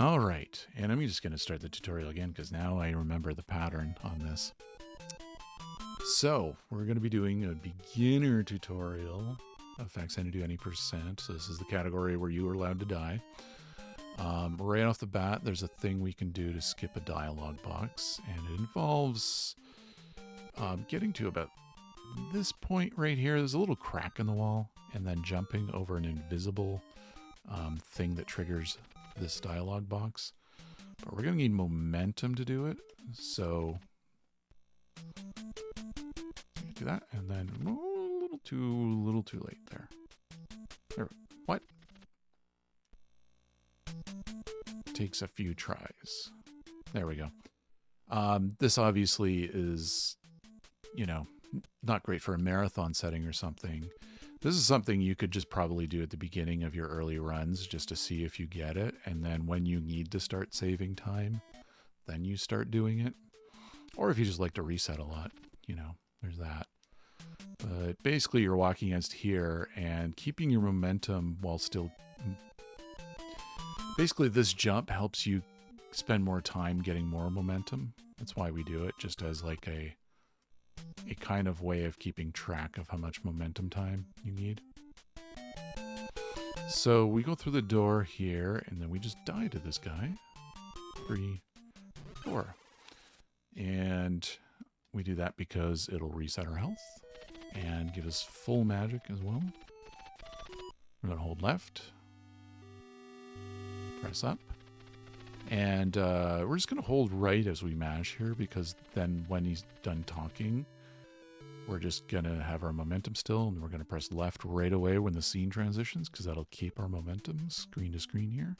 All right, and I'm just going to start the tutorial again because now I remember the pattern on this. So we're going to be doing a beginner tutorial of Faxanadu any %. So this is the category where you are allowed to die. Right off the bat, there's a thing we can do to skip a dialog box, and it involves getting to about this point right here. There's a little crack in the wall, and then jumping over an invisible thing that triggers this dialog box. But we're going to need momentum to do it, so do that, and then a little too late there. What? Takes a few tries. There we go. This obviously is, you know, not great for a marathon setting or something. This is something you could just probably do at the beginning of your early runs just to see if you get it. And then when you need to start saving time, then you start doing it. Or if you just like to reset a lot, you know, there's that. But basically you're walking against here and keeping your momentum while still... Basically this jump helps you spend more time getting more momentum. That's why we do it, just as like a kind of way of keeping track of how much momentum time you need. So we go through the door here, and then we just die to this guy. 3, 4. And we do that because it'll reset our health and give us full magic as well. We're going to hold left. Press up. And we're just going to hold right as we mash here, because then when he's done talking, we're just going to have our momentum still, and we're going to press left right away when the scene transitions, because that'll keep our momentum screen to screen here.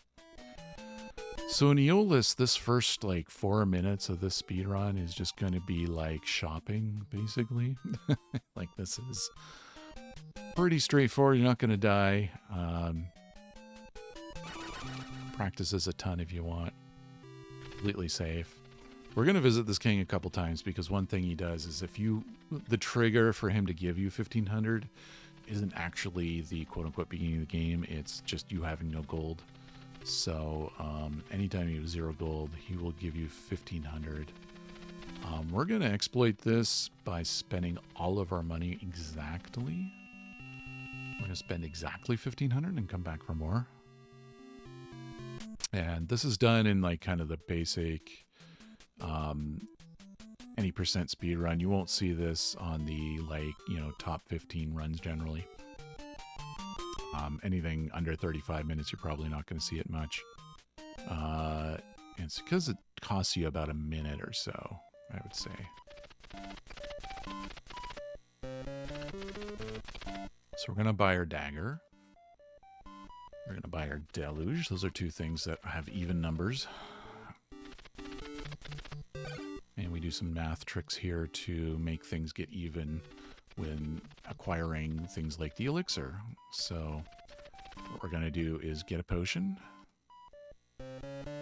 So in Aeolus, this first like 4 minutes of this speed run is just going to be like shopping, basically. Like this is pretty straightforward. You're not going to die. Practice this a ton if you want. Completely safe. We're going to visit this king a couple times, because one thing he does is if you... The trigger for him to give you 1,500 isn't actually the quote-unquote beginning of the game. It's just you having no gold. So anytime you have 0 gold, he will give you 1,500. We're going to exploit this by spending all of our money exactly. We're going to spend exactly 1,500 and come back for more. And this is done in like kind of the basic any % speed run. You won't see this on the like, you know, top 15 runs generally. Anything under 35 minutes, you're probably not going to see it much. It's because it costs you about a minute or so, I would say. So we're going to buy our dagger. We're going to buy our deluge. Those are two things that have even numbers. And we do some math tricks here to make things get even when acquiring things like the elixir. So what we're going to do is get a potion.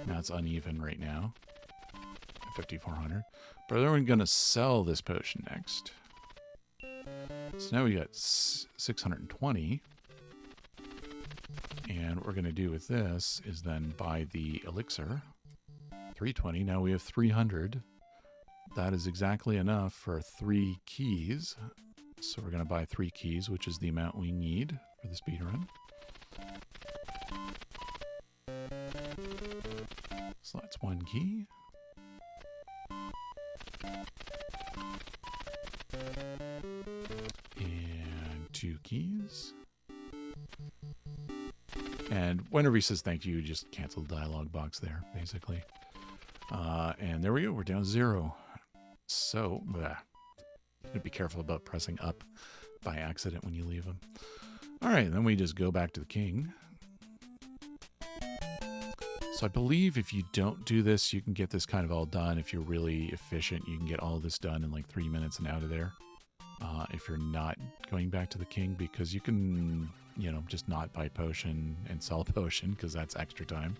Now it's uneven right now. 5,400. But then we're going to sell this potion next. So now we got 620. And what we're going to do with this is then buy the elixir. 320. Now we have 300. That is exactly enough for 3 keys. So we're going to buy 3 keys, which is the amount we need for the speedrun. So that's 1 key. And 2 keys. And whenever he says thank you, just cancel the dialog box there, basically. And there we go. We're down 0. So, be careful about pressing up by accident when you leave him. All right, then we just go back to the king. So I believe if you don't do this, you can get this kind of all done. If you're really efficient, you can get all this done in like 3 minutes and out of there. If you're not going back to the king, because you can, you know, just not buy potion and sell potion, because that's extra time.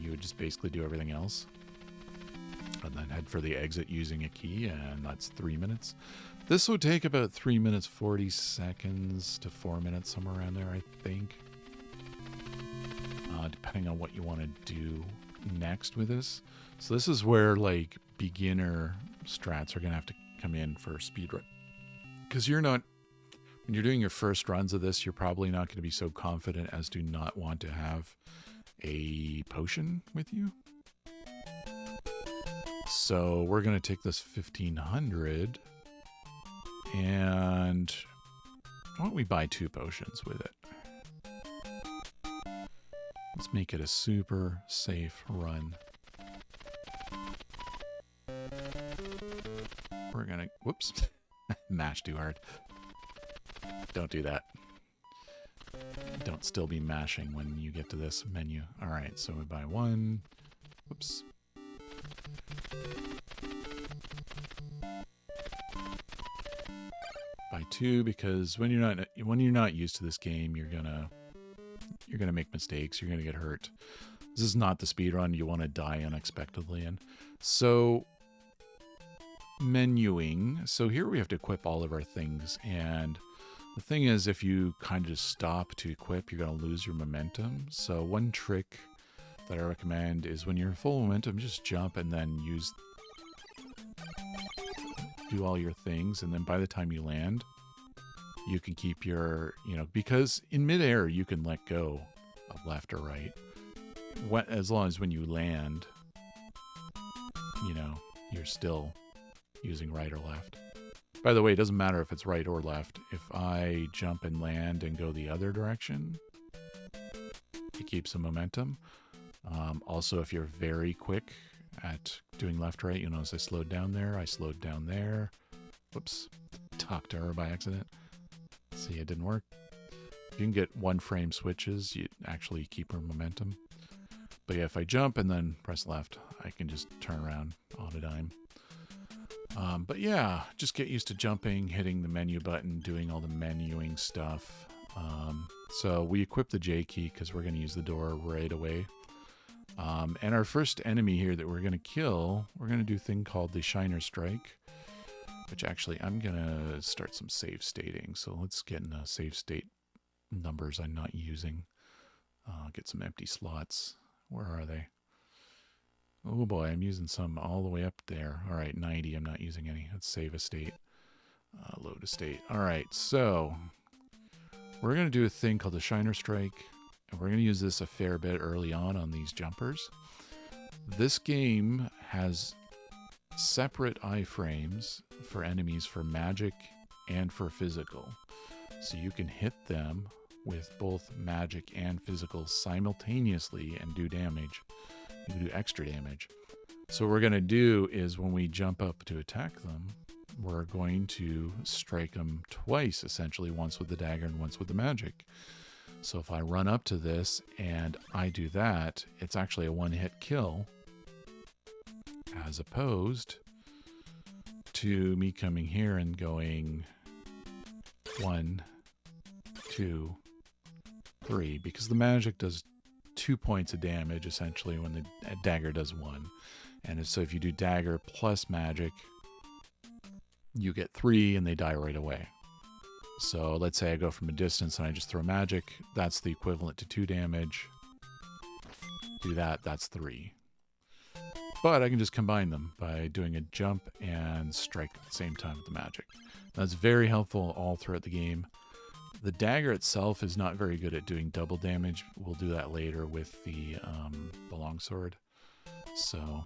You would just basically do everything else. And then head for the exit using a key, and that's 3 minutes. This would take about 3 minutes 40 seconds to 4 minutes, somewhere around there, I think. depending on what you want to do next with this. So this is where like beginner strats are going to have to come in for speedrun. Because you're not, when you're doing your first runs of this, you're probably not going to be so confident as to not want to have a potion with you. So we're going to take this 1500 and why don't we buy 2 potions with it? Let's make it a super safe run. We're going to, whoops, mash too hard. Don't do that. Don't still be mashing when you get to this menu. All right, so we buy 1. Whoops. Buy 2 because when you're not used to this game, you're gonna make mistakes. You're gonna get hurt. This is not the speed run you want to die unexpectedly in. So menuing. So here we have to equip all of our things, and the thing is, if you kind of just stop to equip, you're going to lose your momentum. So one trick that I recommend is when you're in full momentum, just jump and then do all your things. And then by the time you land, you can keep your, because in midair, you can let go of left or right. As long as when you land, you're still using right or left. By the way, it doesn't matter if it's right or left. If I jump and land and go the other direction, it keeps the momentum. Also, if you're very quick at doing left-right, you notice I slowed down there. I slowed down there. Whoops. Talked to her by accident. See, it didn't work. If you can get 1-frame switches, you actually keep her momentum. But yeah, if I jump and then press left, I can just turn around on a dime. But yeah, just get used to jumping, hitting the menu button, doing all the menuing stuff. So we equip the J key because we're going to use the door right away. And our first enemy here that we're going to kill, we're going to do a thing called the Shiner Strike, which actually I'm going to start some save stating. So let's get in save state numbers I'm not using. Get some empty slots. Where are they? Oh boy, I'm using some all the way up there. All right, 90, I'm not using any. Let's save a state. Load a state. All right, so we're going to do a thing called the Shiner Strike, and we're going to use this a fair bit early on these jumpers. This game has separate iframes for enemies for magic and for physical. So you can hit them with both magic and physical simultaneously and do damage. You can do extra damage. So what we're going to do is when we jump up to attack them, we're going to strike them twice, essentially, once with the dagger and once with the magic. So if I run up to this and I do that, it's actually a one-hit kill, as opposed to me coming here and going 1, 2, 3, because the magic does 2 points of damage essentially when the dagger does 1. And so if you do dagger plus magic, you get 3 and they die right away. So let's say I go from a distance and I just throw magic, that's the equivalent to 2 damage. Do that, that's 3. But I can just combine them by doing a jump and strike at the same time with the magic. That's very helpful all throughout the game. The dagger itself is not very good at doing double damage. We'll do that later with the longsword. So,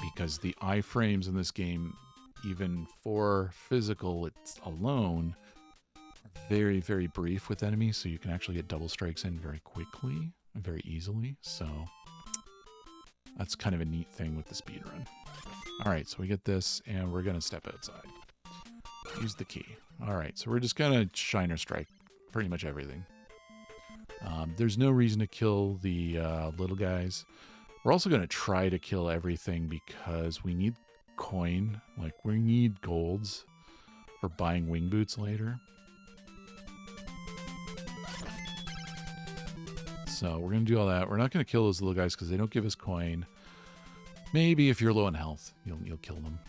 because the iframes in this game, even for physical it's alone, are very, very brief with enemies. So you can actually get double strikes in very quickly and very easily. So that's kind of a neat thing with the speedrun. All right, so we get this and we're going to step outside. Use the key. All right, so we're just going to Shiner Strike pretty much everything. There's no reason to kill the little guys. We're also going to try to kill everything because we need coin. Like, we need golds for buying wing boots later. So we're going to do all that. We're not going to kill those little guys because they don't give us coin. Maybe if you're low on health, you'll kill them.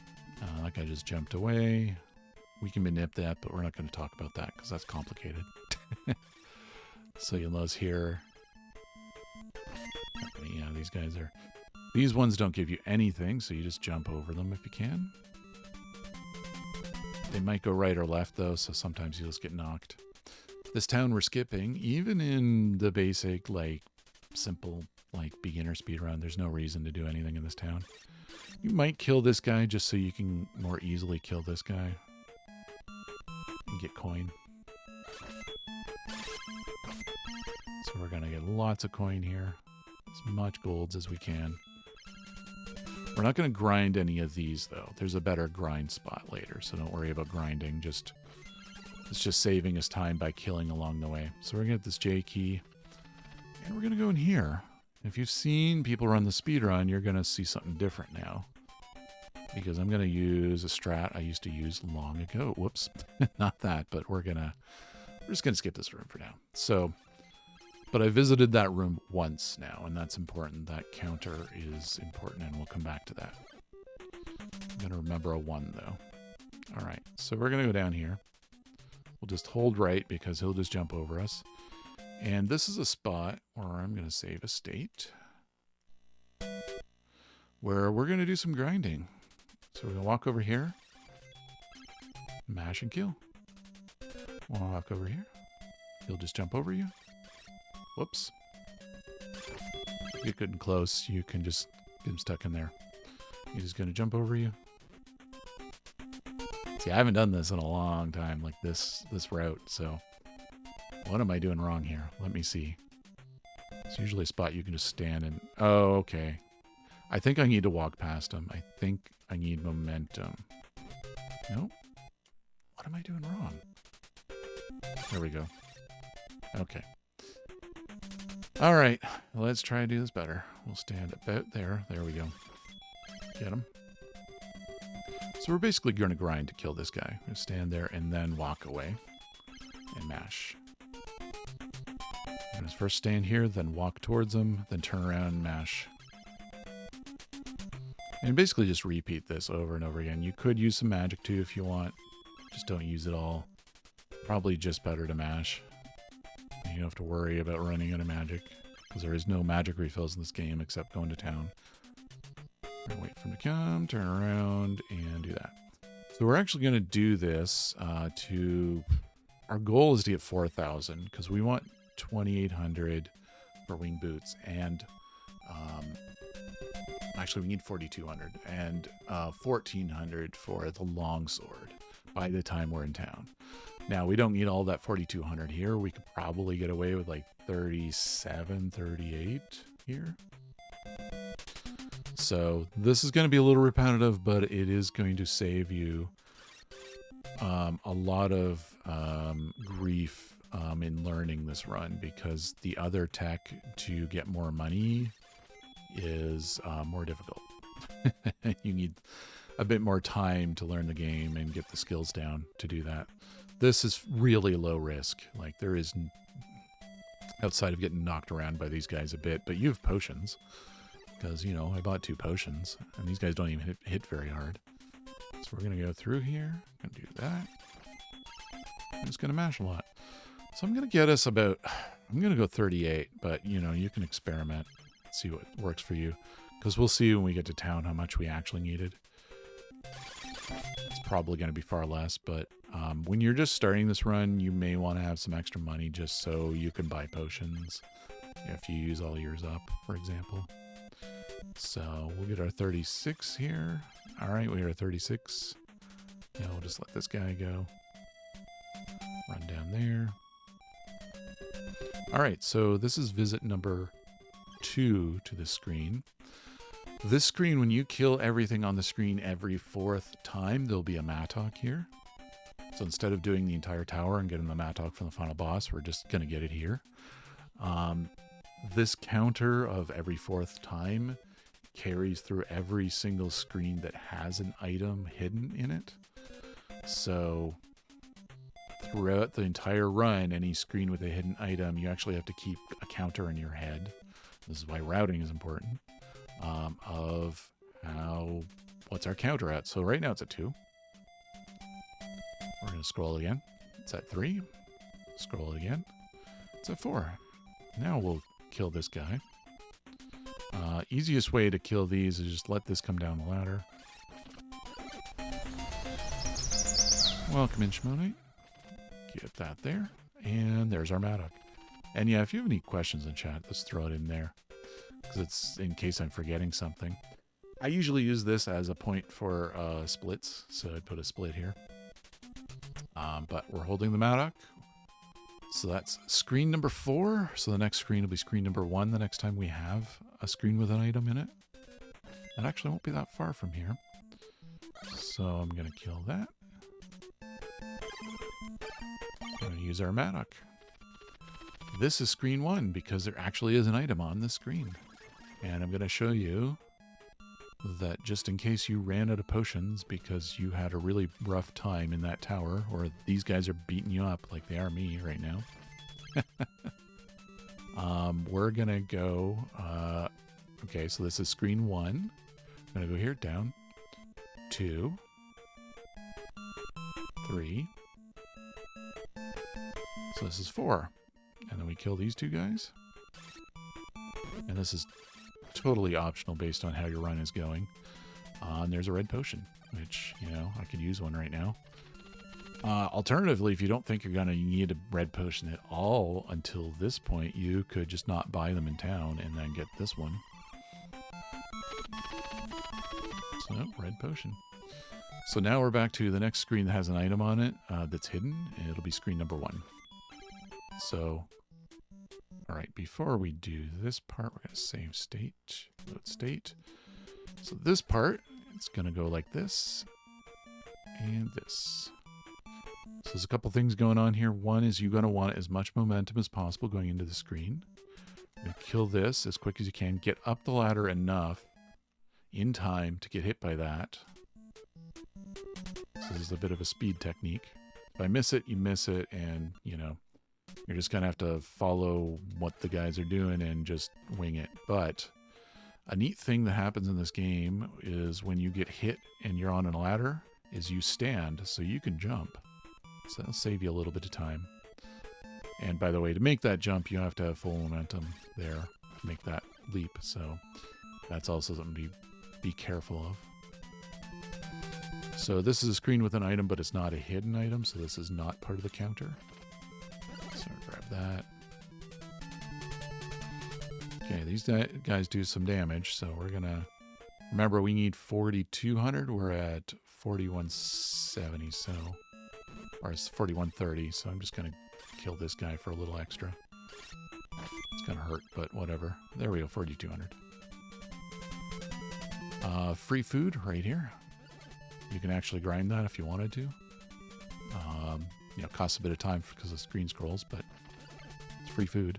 That guy just jumped away. We can manip that, but we're not going to talk about that because that's complicated. So you'll notice here, yeah, these guys are, these ones don't give you anything, so you just jump over them if you can. They might go right or left though, so sometimes you'll just get knocked. This town we're skipping, even in the basic, like, simple, like, beginner speedrun, there's no reason to do anything in this town. You might kill this guy just so you can more easily kill this guy and get coin. So we're going to get lots of coin here. As much golds as we can. We're not going to grind any of these, though. There's a better grind spot later, so don't worry about grinding. It's just saving us time by killing along the way. So we're going to get this J key, and we're going to go in here. If you've seen people run the speedrun, you're going to see something different now. Because I'm going to use a strat I used to use long ago. Whoops. Not that, but we're just going to skip this room for now. So, but I visited that room once now, and that's important. That counter is important, and we'll come back to that. I'm going to remember a 1, though. All right, so we're going to go down here. We'll just hold right because he'll just jump over us. And this is a spot where I'm going to save a state, where we're going to do some grinding. So we're going to walk over here, mash and kill. We'll walk over here. He'll just jump over you. Whoops. If you're good and close, you can just get him stuck in there. He's just going to jump over you. See, I haven't done this in a long time, like this route, so what am I doing wrong here? Let me see. It's usually a spot you can just stand in. Oh, okay. I think I need to walk past him. I think I need momentum. Nope. What am I doing wrong? There we go. Okay. All right. Let's try to do this better. We'll stand about there. There we go. Get him. So we're basically going to grind to kill this guy. We'll stand there and then walk away and mash. Let's first stand here, then walk towards him, then turn around and mash. And basically just repeat this over and over again. You could use some magic too if you want. Just don't use it all. Probably just better to mash. You don't have to worry about running out of magic, because there is no magic refills in this game except going to town. Wait for him to come, turn around, and do that. So we're actually going to do this our goal is to get 4,000, because we want 2,800 for wing boots, and actually we need 4,200, and 1,400 for the longsword by the time we're in town. Now, we don't need all that 4,200 here. We could probably get away with like 37, 38 here. So this is going to be a little repetitive, but it is going to save you a lot of grief in learning this run, because the other tech to get more money is more difficult. You need a bit more time to learn the game and get the skills down to do that. This is really low risk. Like, there is, outside of getting knocked around by these guys a bit, but you have potions. Because, you know, I bought 2 potions, and these guys don't even hit very hard. So we're going to go through here, and do that. I'm just going to mash a lot. So I'm going to get us about, I'm going to go 38, but, you know, you can experiment, see what works for you. Because we'll see when we get to town how much we actually needed. It's probably going to be far less, but when you're just starting this run, you may want to have some extra money just so you can buy potions if you use all yours up, for example. So we'll get our 36 here. All right, we got our 36. Now we'll just let this guy go. Run down there. All right, so this is visit number 2 to the screen. This screen, when you kill everything on the screen every 4th time, there'll be a Mattock here. So instead of doing the entire tower and getting the Mattock from the final boss, we're just going to get it here. This counter of every 4th time carries through every single screen that has an item hidden in it. So throughout the entire run, any screen with a hidden item, you actually have to keep a counter in your head. This is why routing is important. Of what's our counter at. So right now it's at 2. We're going to scroll again. It's at 3. Scroll again. It's at 4. Now we'll kill this guy. Easiest way to kill these is just let this come down the ladder. Welcome in, Shmonite. Get that there. And there's our Maddock. And yeah, if you have any questions in chat, let's throw it in there. Because it's in case I'm forgetting something. I usually use this as a point for splits. So I'd put a split here. But we're holding the Maddock. So that's screen number 4. So the next screen will be screen number 1 the next time we have a screen with an item in it. That actually won't be that far from here. So I'm going to kill that. I'm going to use our Maddock. This is screen 1 because there actually is an item on this screen. And I'm going to show you that just in case you ran out of potions because you had a really rough time in that tower, or these guys are beating you up like they are me right now. We're going to go... okay, so this is screen 1. I'm going to go here, down. 2. 3. So this is 4. And then we kill these 2 guys. And this is totally optional based on how your run is going. And there's a red potion, which, you know, I could use one right now. Alternatively, if you don't think you're going to need a red potion at all until this point, you could just not buy them in town and then get this one. So, red potion. So now we're back to the next screen that has an item on it that's hidden, and it'll be screen number 1. So, all right, before we do this part, we're going to save state, load state. So this part, it's going to go like this and this. So there's a couple things going on here. One is you're going to want as much momentum as possible going into the screen. You're going to kill this as quick as you can. Get up the ladder enough in time to get hit by that. So this is a bit of a speed technique. If I miss it, you miss it, and, you know, you're just going to have to follow what the guys are doing and just wing it. But a neat thing that happens in this game is when you get hit and you're on a ladder is you stand so you can jump. So that'll save you a little bit of time. And by the way, to make that jump, you have to have full momentum there to make that leap. So that's also something to be careful of. So this is a screen with an item, but it's not a hidden item. So this is not part of the counter. So grab that. Okay, these guys do some damage, so we're gonna... Remember, we need 4,200. We're at 4,170, so... Or it's 4,130, so I'm just gonna kill this guy for a little extra. It's gonna hurt, but whatever. There we go, 4,200. Free food right here. You can actually grind that if you wanted to. You know, costs a bit of time because of screen scrolls, but it's free food.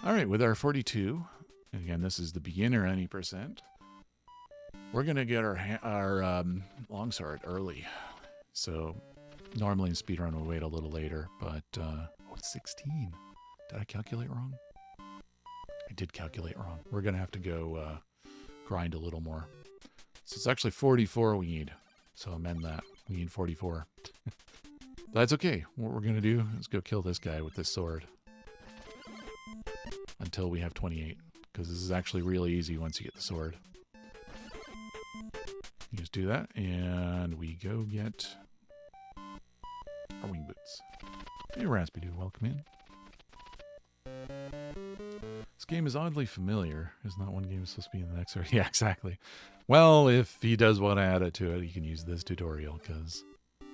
All right, with our 42, and again, this is the beginner any %. We're gonna get our longsword early. So normally in speedrun we'll wait a little later, but oh, it's 16. Did I calculate wrong? I did calculate wrong. We're gonna have to go grind a little more. So it's actually 44 we need. So amend that. We need 44. That's okay. What we're going to do is go kill this guy with this sword. Until we have 28. Because this is actually really easy once you get the sword. You just do that. And we go get our wing boots. Hey, Raspy-Doo, welcome in. This game is oddly familiar. There's not one game supposed to be in the next. Yeah, exactly. Well, if he does want to add it to it, he can use this tutorial because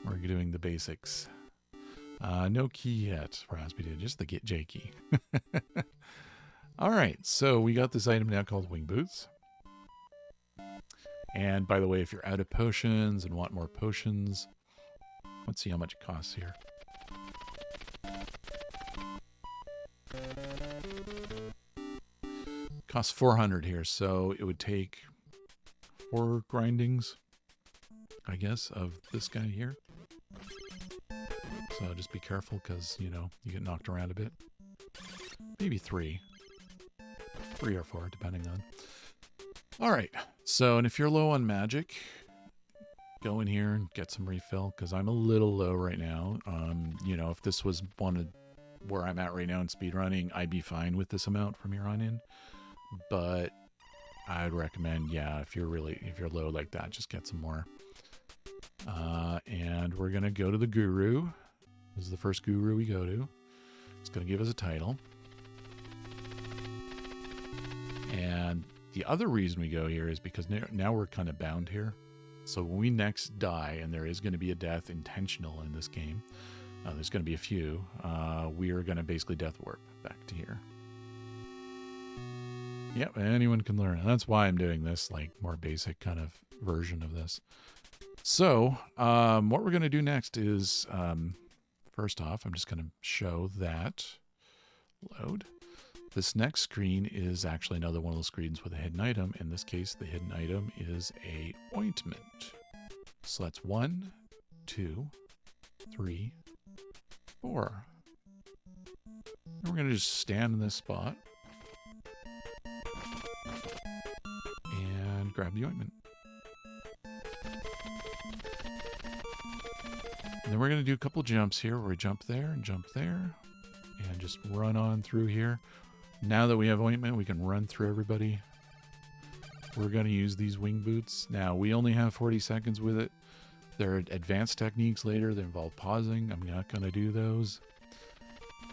we're doing the basics. No key yet, Raspy-Doo, just the get J key. All right, so we got this item now called Wing Boots. And by the way, if you're out of potions and want more potions, let's see how much it costs here. Costs 400 here, so it would take 4 grindings, I guess, of this guy here. So just be careful because, you know, you get knocked around a bit. Maybe 3. 3 or 4, depending on. All right, so, and if you're low on magic, go in here and get some refill because I'm a little low right now. You know, if this was one of where I'm at right now in speedrunning, I'd be fine with this amount from here on in. But I'd recommend, yeah, if you're low like that, just get some more. And we're going to go to the guru. This is the first guru we go to. It's going to give us a title. And the other reason we go here is because now we're kind of bound here. So when we next die, and there is going to be a death intentional in this game, there's going to be a few, we are going to basically death warp back to here. Yep, anyone can learn. And that's why I'm doing this, like, more basic kind of version of this. So, what we're going to do next is, first off, I'm just going to show that load. This next screen is actually another one of those screens with a hidden item. In this case, the hidden item is a ointment. So that's 1, 2, 3, 4. And we're going to just stand in this spot and grab the ointment. And then we're going to do a couple jumps here where we jump there and just run on through here. Now that we have ointment, we can run through everybody. We're going to use these wing boots. Now, we only have 40 seconds with it. There are advanced techniques later that involve pausing. I'm not going to do those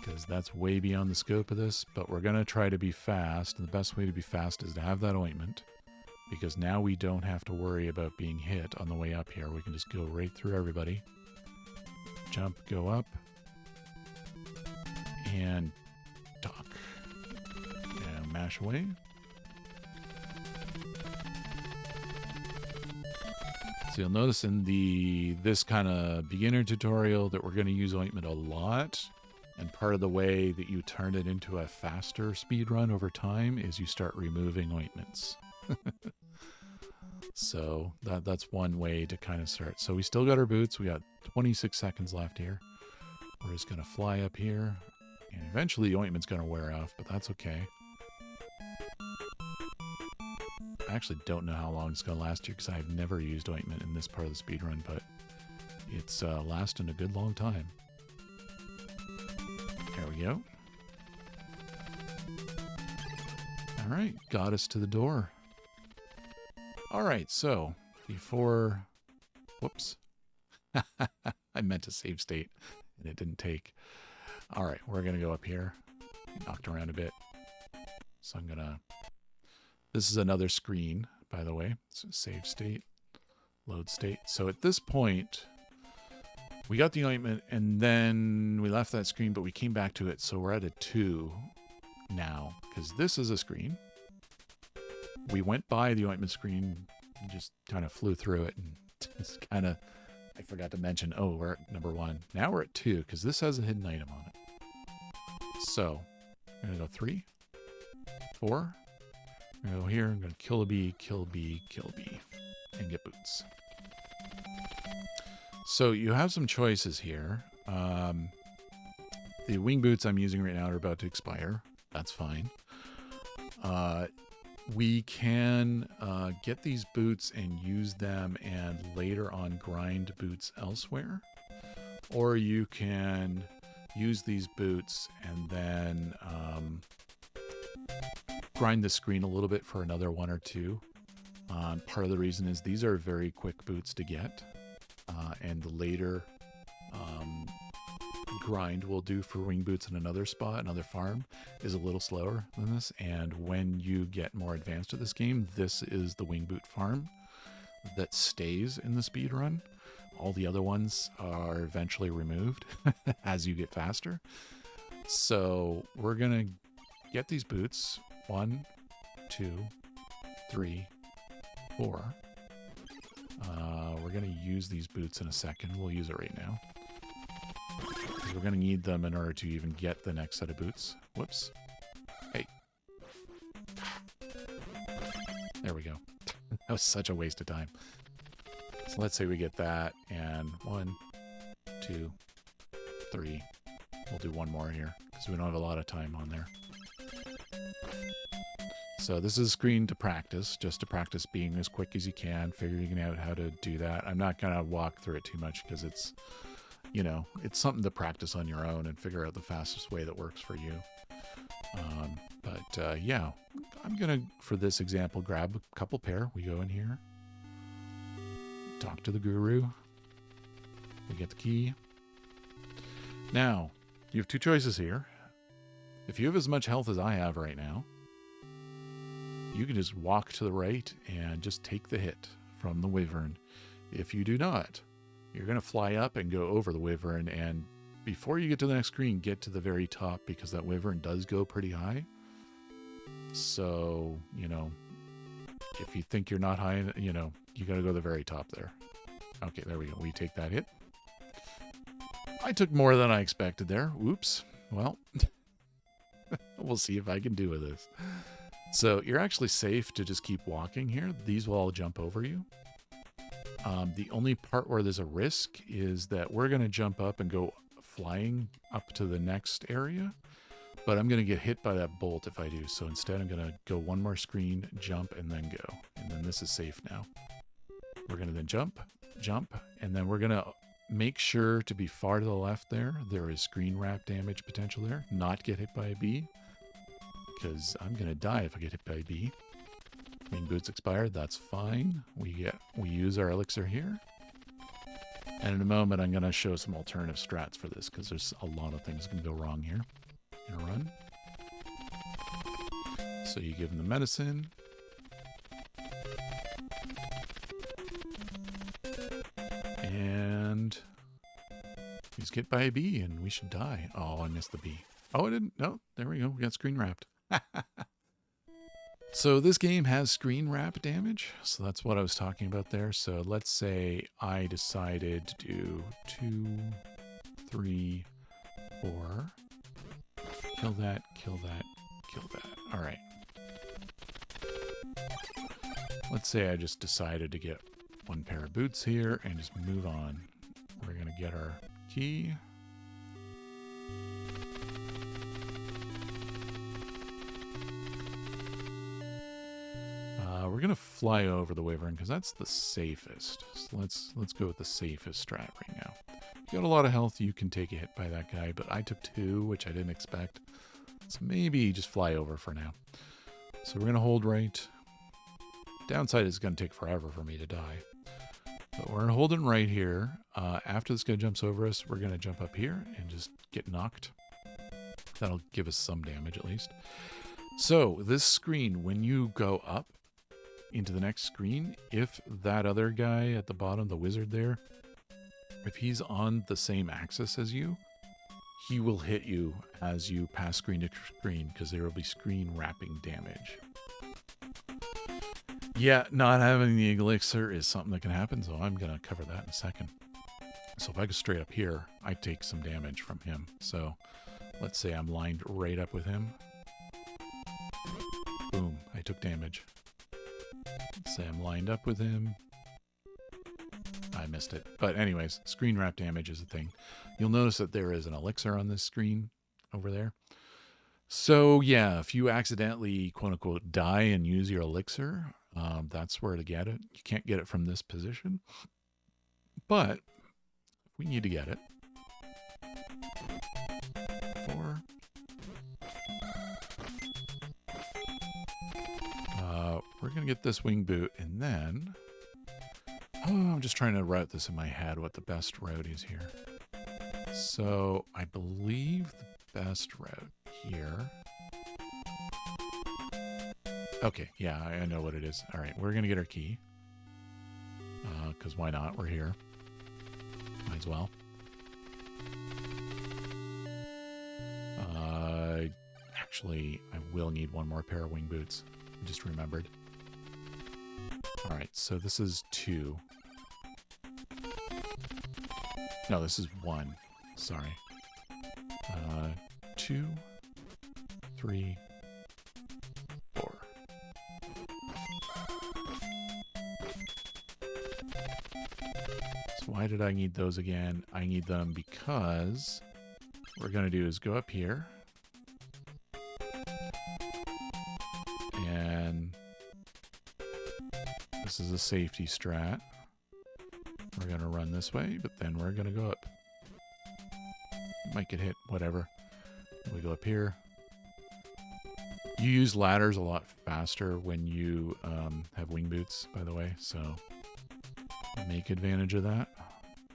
because that's way beyond the scope of this. But we're going to try to be fast. And the best way to be fast is to have that ointment, because now we don't have to worry about being hit on the way up here. We can just go right through everybody. Jump, go up, and talk. And mash away. So you'll notice in this kind of beginner tutorial that we're going to use ointment a lot. And part of the way that you turn it into a faster speed run over time is you start removing ointments. So that's one way to kind of start. So we still got our boots. We got 26 seconds left here. We're just going to fly up here. And eventually the ointment's going to wear off, but that's okay. I actually don't know how long it's going to last here because I've never used ointment in this part of the speedrun, but it's lasting a good long time. There we go. All right, got us to the door. All right, so before... Whoops. I meant to save state, and it didn't take. All right, we're going to go up here. Knocked around a bit. So I'm going to... This is another screen, by the way. So save state, load state. So at this point, we got the ointment, and then we left that screen, but we came back to it. So we're at a 2 now, because this is a screen. We went by the ointment screen and just kind of flew through it, and just kind of, I forgot to mention, oh, we're at number 1. Now we're at 2, because this has a hidden item on it. So I'm going to go 3, 4. I'm going to go here. I'm going to kill a bee, kill bee, kill bee, and get boots. So you have some choices here. The wing boots I'm using right now are about to expire. That's fine. We can get these boots and use them and later on grind boots elsewhere. Or you can use these boots and then grind the screen a little bit for another 1 or 2. Part of the reason is these are very quick boots to get. And the later grind we'll do for wing boots in another spot, another farm, is a little slower than this. And when you get more advanced at this game, this is the wing boot farm that stays in the speed run. All the other ones are eventually removed as you get faster. So we're gonna get these boots. 1, 2, 3, 4. We're going to use these boots in a second. We'll use it right now. We're going to need them in order to even get the next set of boots. Whoops. Hey. There we go. That was such a waste of time. So let's say we get that, and 1, 2, 3. We'll do 1 more here, because we don't have a lot of time on there. So this is a screen to practice, just to practice being as quick as you can, figuring out how to do that. I'm not going to walk through it too much because it's, you know, it's something to practice on your own and figure out the fastest way that works for you. Yeah, I'm going to, for this example, grab a couple pair. We go in here, talk to the guru. We get the key. Now, you have two choices here. If you have as much health as I have right now, you can just walk to the right and just take the hit from the wyvern. If you do not, you're going to fly up and go over the wyvern, and before you get to the next screen, get to the very top, because that wyvern does go pretty high. So, you know, if you think you're not high, you know, you got to go to the very top there. Okay, there we go. We take that hit. I took more than I expected there. Oops. Well, we'll see if I can do with this. So you're actually safe to just keep walking here. These will all jump over you. The only part where there's a risk is that we're going to jump up and go flying up to the next area, but I'm going to get hit by that bolt if I do. So instead, I'm going to go one more screen, jump, and then go. And then this is safe now. We're going to then jump, and then we're going to make sure to be far to the left there. There is screen wrap damage potential there. Not get hit by a bee, because I'm going to die if I get hit by a bee. Wing boots expired. That's fine. We use our elixir here. And in a moment, I'm going to show some alternative strats for this, because there's a lot of things can go wrong here. In a run. So you give him the medicine. And he's hit by a bee, and we should die. Oh, I missed the bee. Oh, I didn't. No, there we go. We got screen wrapped. So this game has screen wrap damage. So that's what I was talking about there. So let's say I decided to do 2, 3, 4. Kill that, kill that, kill that. All right. Let's say I just decided to get one pair of boots here and just move on. We're going to get our key. We're going to fly over the wyvern because that's the safest. So let's go with the safest strat right now. If you got a lot of health, you can take a hit by that guy, but I took 2, which I didn't expect. So maybe just fly over for now. So we're going to hold right. Downside is going to take forever for me to die. But we're holding right here. After this guy jumps over us, we're going to jump up here and just get knocked. That'll give us some damage at least. So this screen, when you go up into the next screen, if that other guy at the bottom, the wizard there, if he's on the same axis as you, he will hit you as you pass screen to screen, because there will be screen wrapping damage. Yeah, not having the elixir is something that can happen, so I'm going to cover that in a second. So if I go straight up here, I take some damage from him. So let's say I'm lined right up with him. Boom, I took damage. Let's say I'm lined up with him. I missed it. But anyways, screen wrap damage is a thing. You'll notice that there is an elixir on this screen over there. So yeah, if you accidentally, quote unquote, die and use your elixir, that's where to get it. You can't get it from this position. But if we need to get it, 4. We're going to get this wing boot, and then... Oh, I'm just trying to route this in my head, what the best route is here. So, I believe the best route here... Okay, yeah, I know what it is. All right, we're going to get our key. Because why not? We're here. Might as well. Actually, I will need one more pair of wing boots. I just remembered. All right, so this is 2. No, this is 1. Sorry. 2, 3, 4. So why did I need those again? I need them because what we're going to do is go up here. And this is a safety strat. We're going to run this way, but then we're going to go up. might get hit, whatever. We go up here. You use ladders a lot faster when you have wing boots, by the way, so make advantage of that.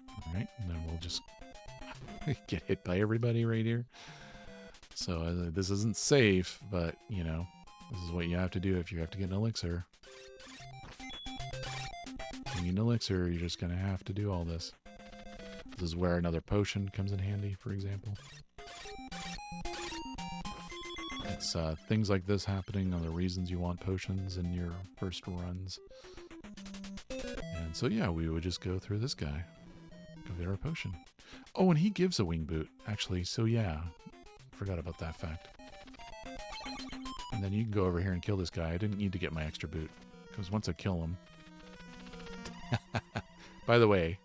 All right, and then we'll just get hit by everybody right here. So this isn't safe, but, you know, this is what you have to do if you have to get an elixir. If you need an elixir, you're just going to have to do all this. This is where another potion comes in handy, for example. It's things like this happening are the reasons you want potions in your first runs. And so, yeah, we would just go through this guy. Go get our potion. Oh, and he gives a wing boot, actually. So, yeah, forgot about that fact. And then you can go over here and kill this guy. I didn't need to get my extra boot, because once I kill him... By the way,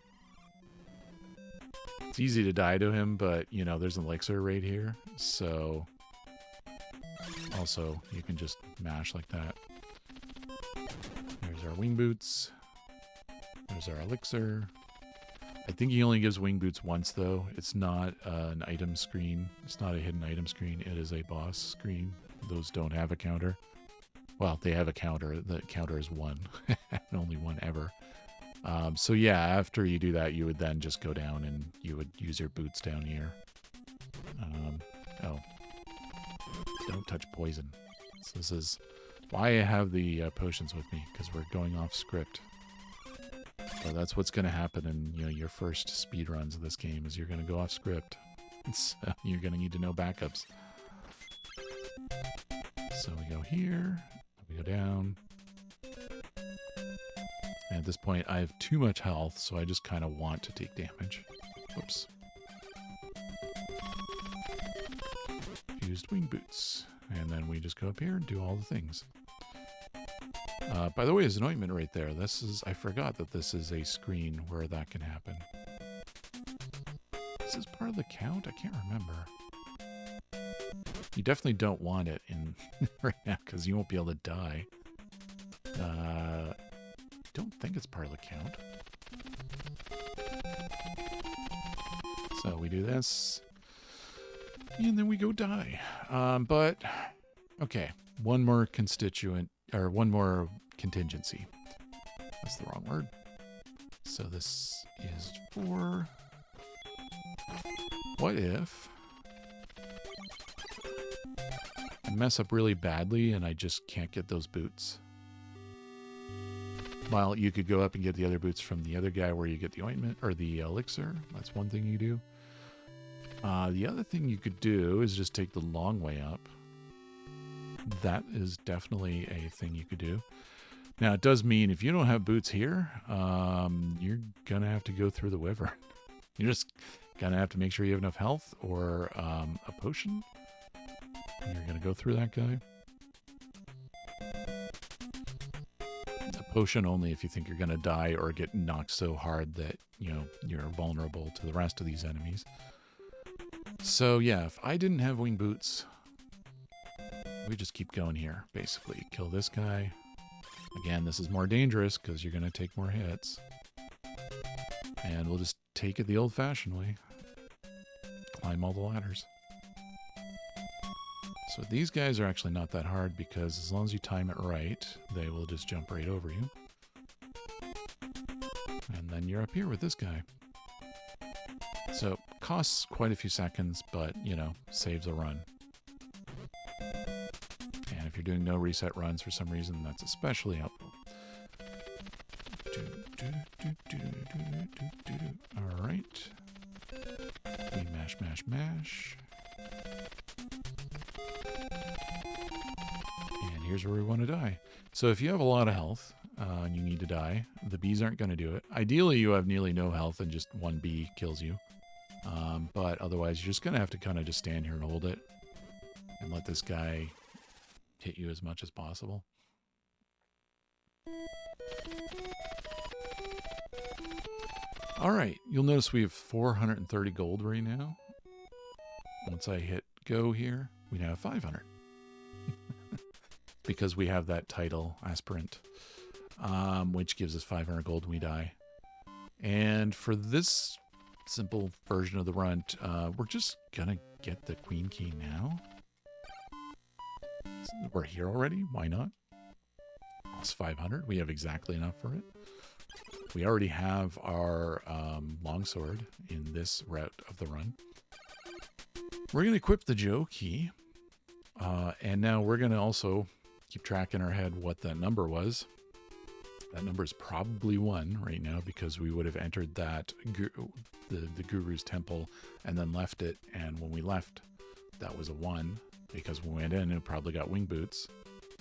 it's easy to die to him, but, you know, there's an elixir right here. So, also, you can just mash like that. There's our wing boots. There's our elixir. I think he only gives wing boots once, though. It's not an item screen. It's not a hidden item screen. It is a boss screen. Those don't have a counter. Well, they have a counter. The counter is 1. Only 1 ever. So yeah, after you do that, you would then just go down and you would use your boots down here. Oh. Don't touch poison. So this is why I have the potions with me, because we're going off script. So that's what's going to happen in, you know, your first speed runs of this game, is you're going to go off script. So you're going to need to know backups. So we go here, we go down. And at this point, I have too much health, so I just kind of want to take damage. Whoops. Fused wing boots. And then we just go up here and do all the things. By the way, there's an ointment right there. This is, I forgot that this is a screen where that can happen. Is this part of the count? I can't remember. You definitely don't want it in right now, because you won't be able to die. Don't think it's part of the count. So we do this. And then we go die. But, okay. One more constituent, or one more contingency. That's the wrong word. So this is for... What if I mess up really badly and I just can't get those boots? Well, you could go up and get the other boots from the other guy where you get the ointment or the elixir. That's one thing you do. The other thing you could do is just take the long way up. That is definitely a thing you could do. Now, it does mean if you don't have boots here, you're going to have to go through the wyvern. You're just going to have to make sure you have enough health or a potion. And you're going to go through that guy. A potion only if you think you're going to die or get knocked so hard that, you know, you're vulnerable to the rest of these enemies. So, yeah, if I didn't have wing boots, we just keep going here, basically. Kill this guy. Again, this is more dangerous because you're going to take more hits. And we'll just take it the old-fashioned way. Climb all the ladders. So these guys are actually not that hard because as long as you time it right, they will just jump right over you. And then you're up here with this guy. So, costs quite a few seconds, but, you know, saves a run. And if you're doing no reset runs for some reason, that's especially helpful. Alright. We mash, mash, mash. And here's where we want to die. So if you have a lot of health and you need to die, the bees aren't going to do it. Ideally, you have nearly no health and just one bee kills you. But otherwise, you're just going to have to kind of just stand here and hold it and let this guy hit you as much as possible. All right, you'll notice we have 430 gold right now. Once I hit go here, we now have 500. Because we have that title, aspirant, which gives us 500 gold when we die. And for this simple version of the run. We're just gonna get the queen key now. We're here already. Why not? It's 500. We have exactly enough for it. We already have our longsword in this route of the run. We're going to equip the Joe key. And now we're going to also keep track in our head what that number was. That number is probably 1 right now because we would have entered that the Guru's temple and then left it. And when we left, that was a 1 because when we went in, it probably got wing boots.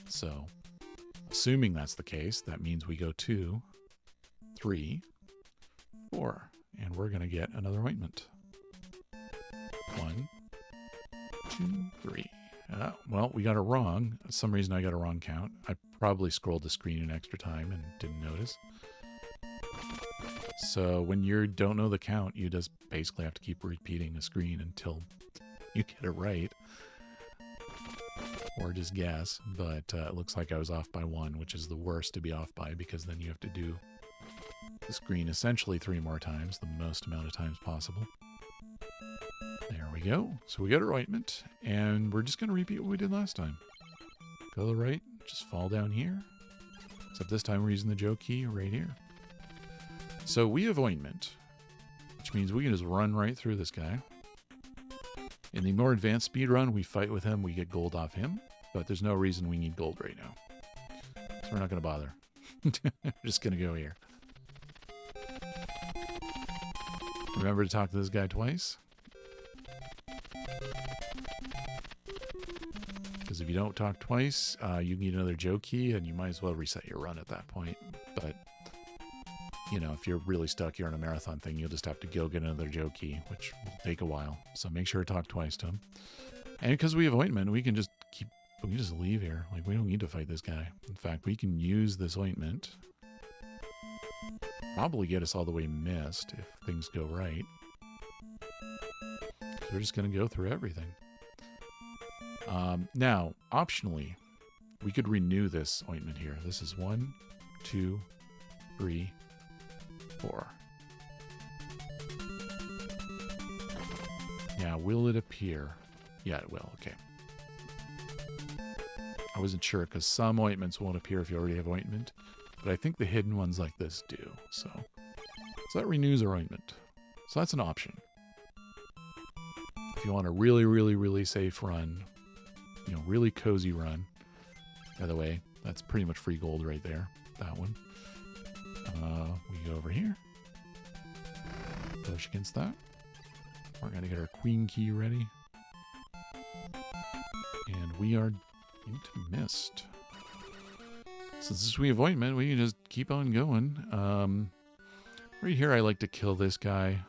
So assuming that's the case, that means we go 2, 3, 4, and we're going to get another ointment. 1, 2, 3. Well, we got it wrong. For some reason I got a wrong count. I probably scrolled the screen an extra time and didn't notice. So when you don't know the count, you just basically have to keep repeating the screen until you get it right. Or just guess. But it looks like I was off by 1, which is the worst to be off by because then you have to do the screen essentially 3 more times, the most amount of times possible. There we go. So we got our ointment, and we're just going to repeat what we did last time. Go to the right, just fall down here. Except this time we're using the Joe key right here. So we have ointment, which means we can just run right through this guy. In the more advanced speed run, we fight with him, we get gold off him, but there's no reason we need gold right now. So we're not going to bother. We're just going to go here. Remember to talk to this guy twice. Because if you don't talk twice, you need another Joe key, and you might as well reset your run at that point. But, you know, if you're really stuck here on a marathon thing, you'll just have to go get another Joe key, which will take a while. So make sure to talk twice to him. And because we have ointment, we can just leave here. Like, we don't need to fight this guy. In fact, we can use this ointment. Probably get us all the way missed if things go right. So we're just going to go through everything. Now, optionally, we could renew this ointment here. This is 1, 2, 3, 4. Now, will it appear? Yeah, it will. Okay. I wasn't sure because some ointments won't appear if you already have ointment, but I think the hidden ones like this do. So that renews our ointment. So that's an option. If you want a really, really, really safe run, you know, really cozy run. By the way, that's pretty much free gold right there. That one. We go over here. Push against that. We're going to get our queen key ready. And we are into mist. Since we have ointment, we can just keep on going. Right here, I like to kill this guy.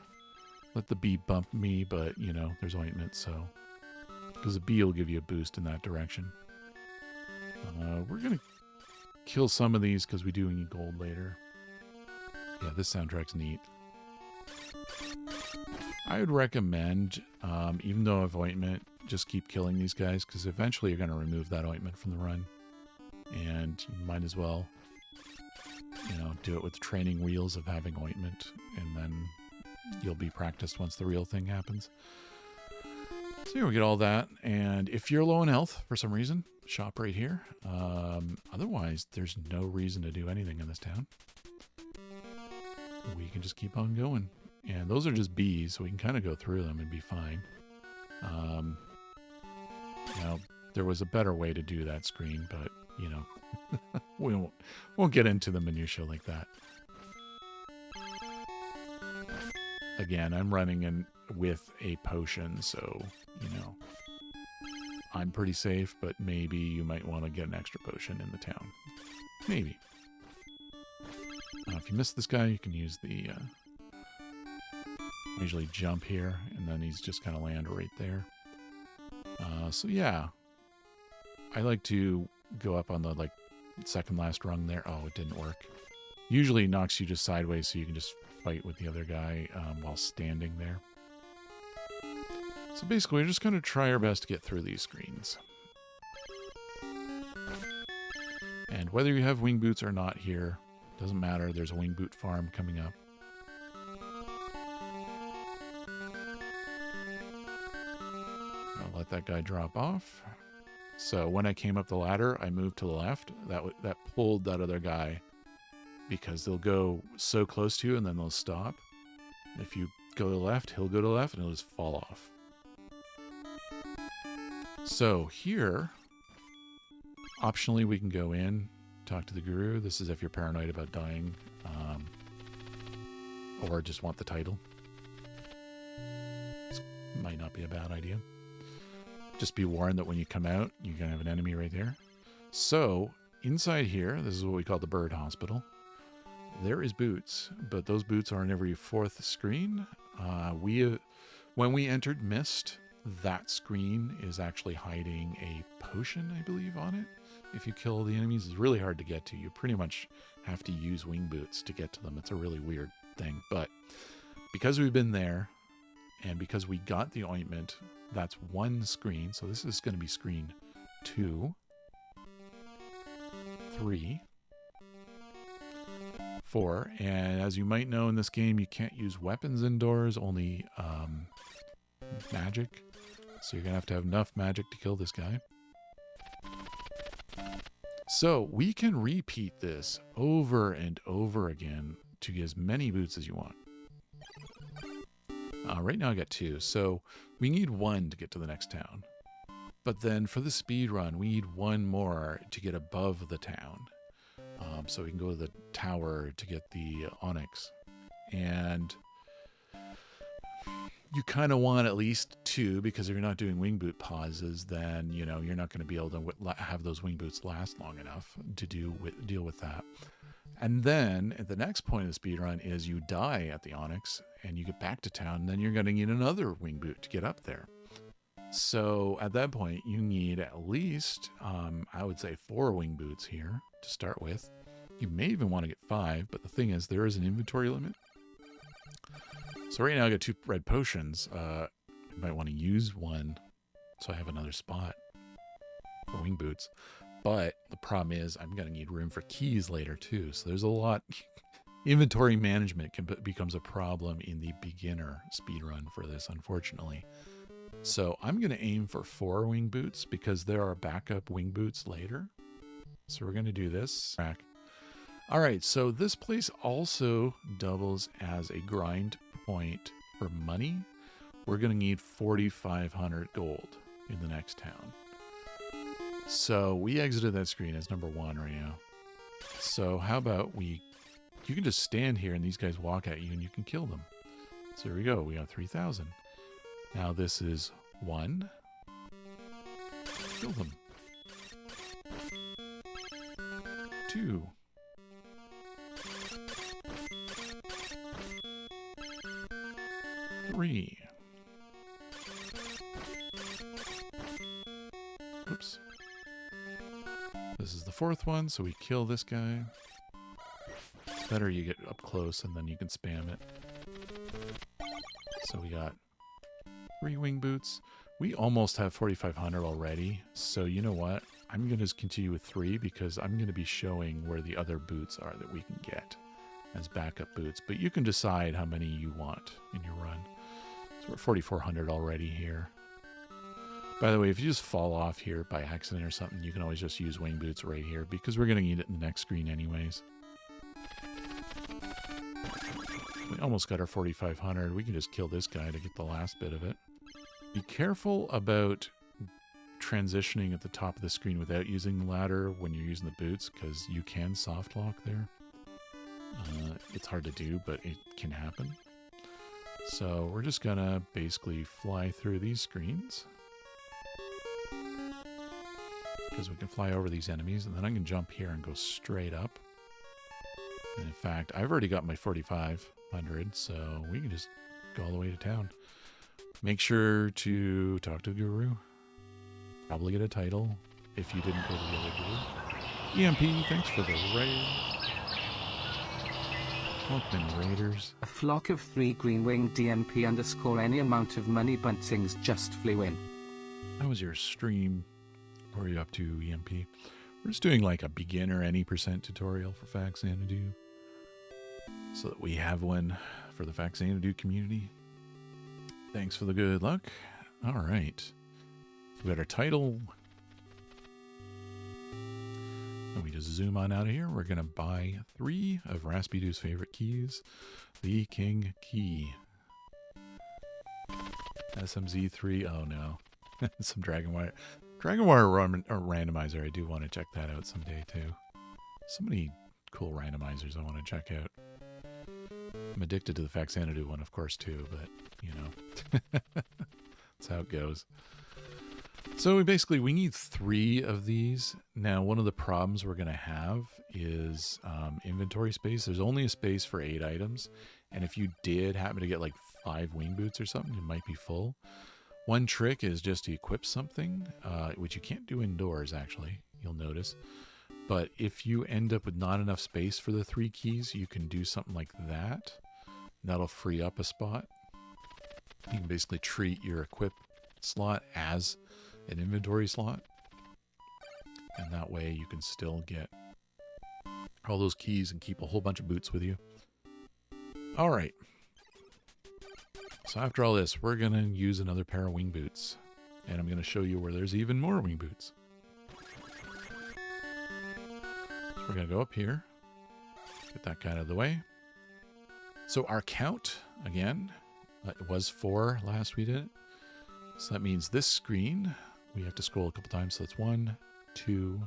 Let the bee bump me, but, you know, there's ointment, so... Because the bee will give you a boost in that direction. We're going to kill some of these because we do need gold later. Yeah, this soundtrack's neat. I would recommend, even though I have ointment, just keep killing these guys because eventually you're going to remove that ointment from the run. And you might as well, you know, do it with the training wheels of having ointment, and then you'll be practiced once the real thing happens. So here we get all that, and if you're low in health for some reason, shop right here. Otherwise, there's no reason to do anything in this town. We can just keep on going. And those are just bees, so we can kind of go through them and be fine. Now, there was a better way to do that screen, but, you know, we won't get into the minutia like that. Again, I'm running in with a potion, so, you know, I'm pretty safe, but maybe you might want to get an extra potion in the town. Maybe. If you miss this guy, you can use the... usually jump here, and then he's just kind of land right there. So yeah, I like to go up on the like second last rung there. Oh, it didn't work. Usually it knocks you just sideways so you can just fight with the other guy while standing there. So basically we're just going to try our best to get through these screens. And whether you have wing boots or not here, doesn't matter. There's a wing boot farm coming up. let that guy drop off. So when I came up the ladder, I moved to the left. That pulled that other guy because they'll go so close to you and then they'll stop. If you go to the left, he'll go to the left and he'll just fall off. So here, optionally, we can go in, talk to the guru. This is if you're paranoid about dying or just want the title. This might not be a bad idea. Just be warned that when you come out, you're going to have an enemy right there. So inside here, this is what we call the bird hospital. There is boots, but those boots are on every fourth screen. When we entered Mist, that screen is actually hiding a potion, I believe, on it. If you kill the enemies, it's really hard to get to. You pretty much have to use wing boots to get to them. It's a really weird thing. But because we've been there and because we got the ointment, that's one screen. So this is going to be screen 2, 3, 4. And as you might know in this game, you can't use weapons indoors, only magic. So you're going to have enough magic to kill this guy. So we can repeat this over and over again to get as many boots as you want. Right now I got 2, so we need 1 to get to the next town. But then for the speed run, we need 1 more to get above the town. So we can go to the tower to get the onyx. And you kind of want at least 2, because if you're not doing wing boot pauses, then you're not going to be able to have those wing boots last long enough to deal with that. And then at the next point of the speedrun is you die at the onyx and you get back to town, and then you're going to need another wing boot to get up there. So at that point, you need at least, I would say 4 wing boots here to start with. You may even want to get 5, but the thing is, there is an inventory limit. So right now I got 2 red potions. I might want to use 1 so I have another spot for wing boots. But the problem is I'm going to need room for keys later too. So there's a lot. Inventory management becomes a problem in the beginner speedrun for this, unfortunately. So I'm going to aim for 4 wing boots because there are backup wing boots later. So we're going to do this. All right, so this place also doubles as a grind point for money. We're going to need 4,500 gold in the next town. So we exited that screen as number 1 right now. So how about you can just stand here and these guys walk at you and you can kill them. So here we go. We got 3,000. Now this is 1. Kill them. 2. 3. Oops. This is the 4th one, so we kill this guy. It's better you get up close and then you can spam it. So we got 3 wing boots. We almost have 4,500 already, so you know what? I'm going to just continue with 3 because I'm going to be showing where the other boots are that we can get as backup boots. But you can decide how many you want in your run. So we're at 4,400 already here. By the way, if you just fall off here by accident or something, you can always just use wing boots right here because we're going to need it in the next screen anyways. We almost got our 4,500. We can just kill this guy to get the last bit of it. Be careful about transitioning at the top of the screen without using the ladder when you're using the boots because you can soft lock there. It's hard to do, but it can happen. So we're just going to basically fly through these screens. Because we can fly over these enemies, and then I can jump here and go straight up. And in fact, I've already got my 4,500, so we can just go all the way to town. Make sure to talk to the guru. Probably get a title if you didn't go to the other guru. EMP, thanks for the raid. Welcome in, raiders. A flock of 3 green-winged DMP _ any amount of money buntings just flew in. How was your stream? What are you up to, EMP? We're just doing like a beginner any % tutorial for Faxanadu. So that we have one for the Faxanadu community. Thanks for the good luck. All right. we got our title. And we just zoom on out of here. We're going to buy 3 of Raspidoo's favorite keys. The King Key. SMZ3. Oh no. Some Dragonwire. Dragonwire randomizer. I do want to check that out someday too. So many cool randomizers I want to check out. I'm addicted to the Faxanadu one, of course, too, but, you know, that's how it goes. So we need 3 of these. Now, one of the problems we're going to have is inventory space. There's only a space for 8 items, and if you did happen to get like 5 wing boots or something, it might be full. One trick is just to equip something, which you can't do indoors, actually, you'll notice. But if you end up with not enough space for the 3 keys, you can do something like that. That'll free up a spot. You can basically treat your equip slot as an inventory slot. And that way you can still get all those keys and keep a whole bunch of boots with you. All right. So after all this, we're going to use another pair of wing boots. And I'm going to show you where there's even more wing boots. So we're going to go up here. Get that guy out of the way. So our count, again, it was 4 last we did it. So that means this screen, we have to scroll a couple times. So it's 1, 2,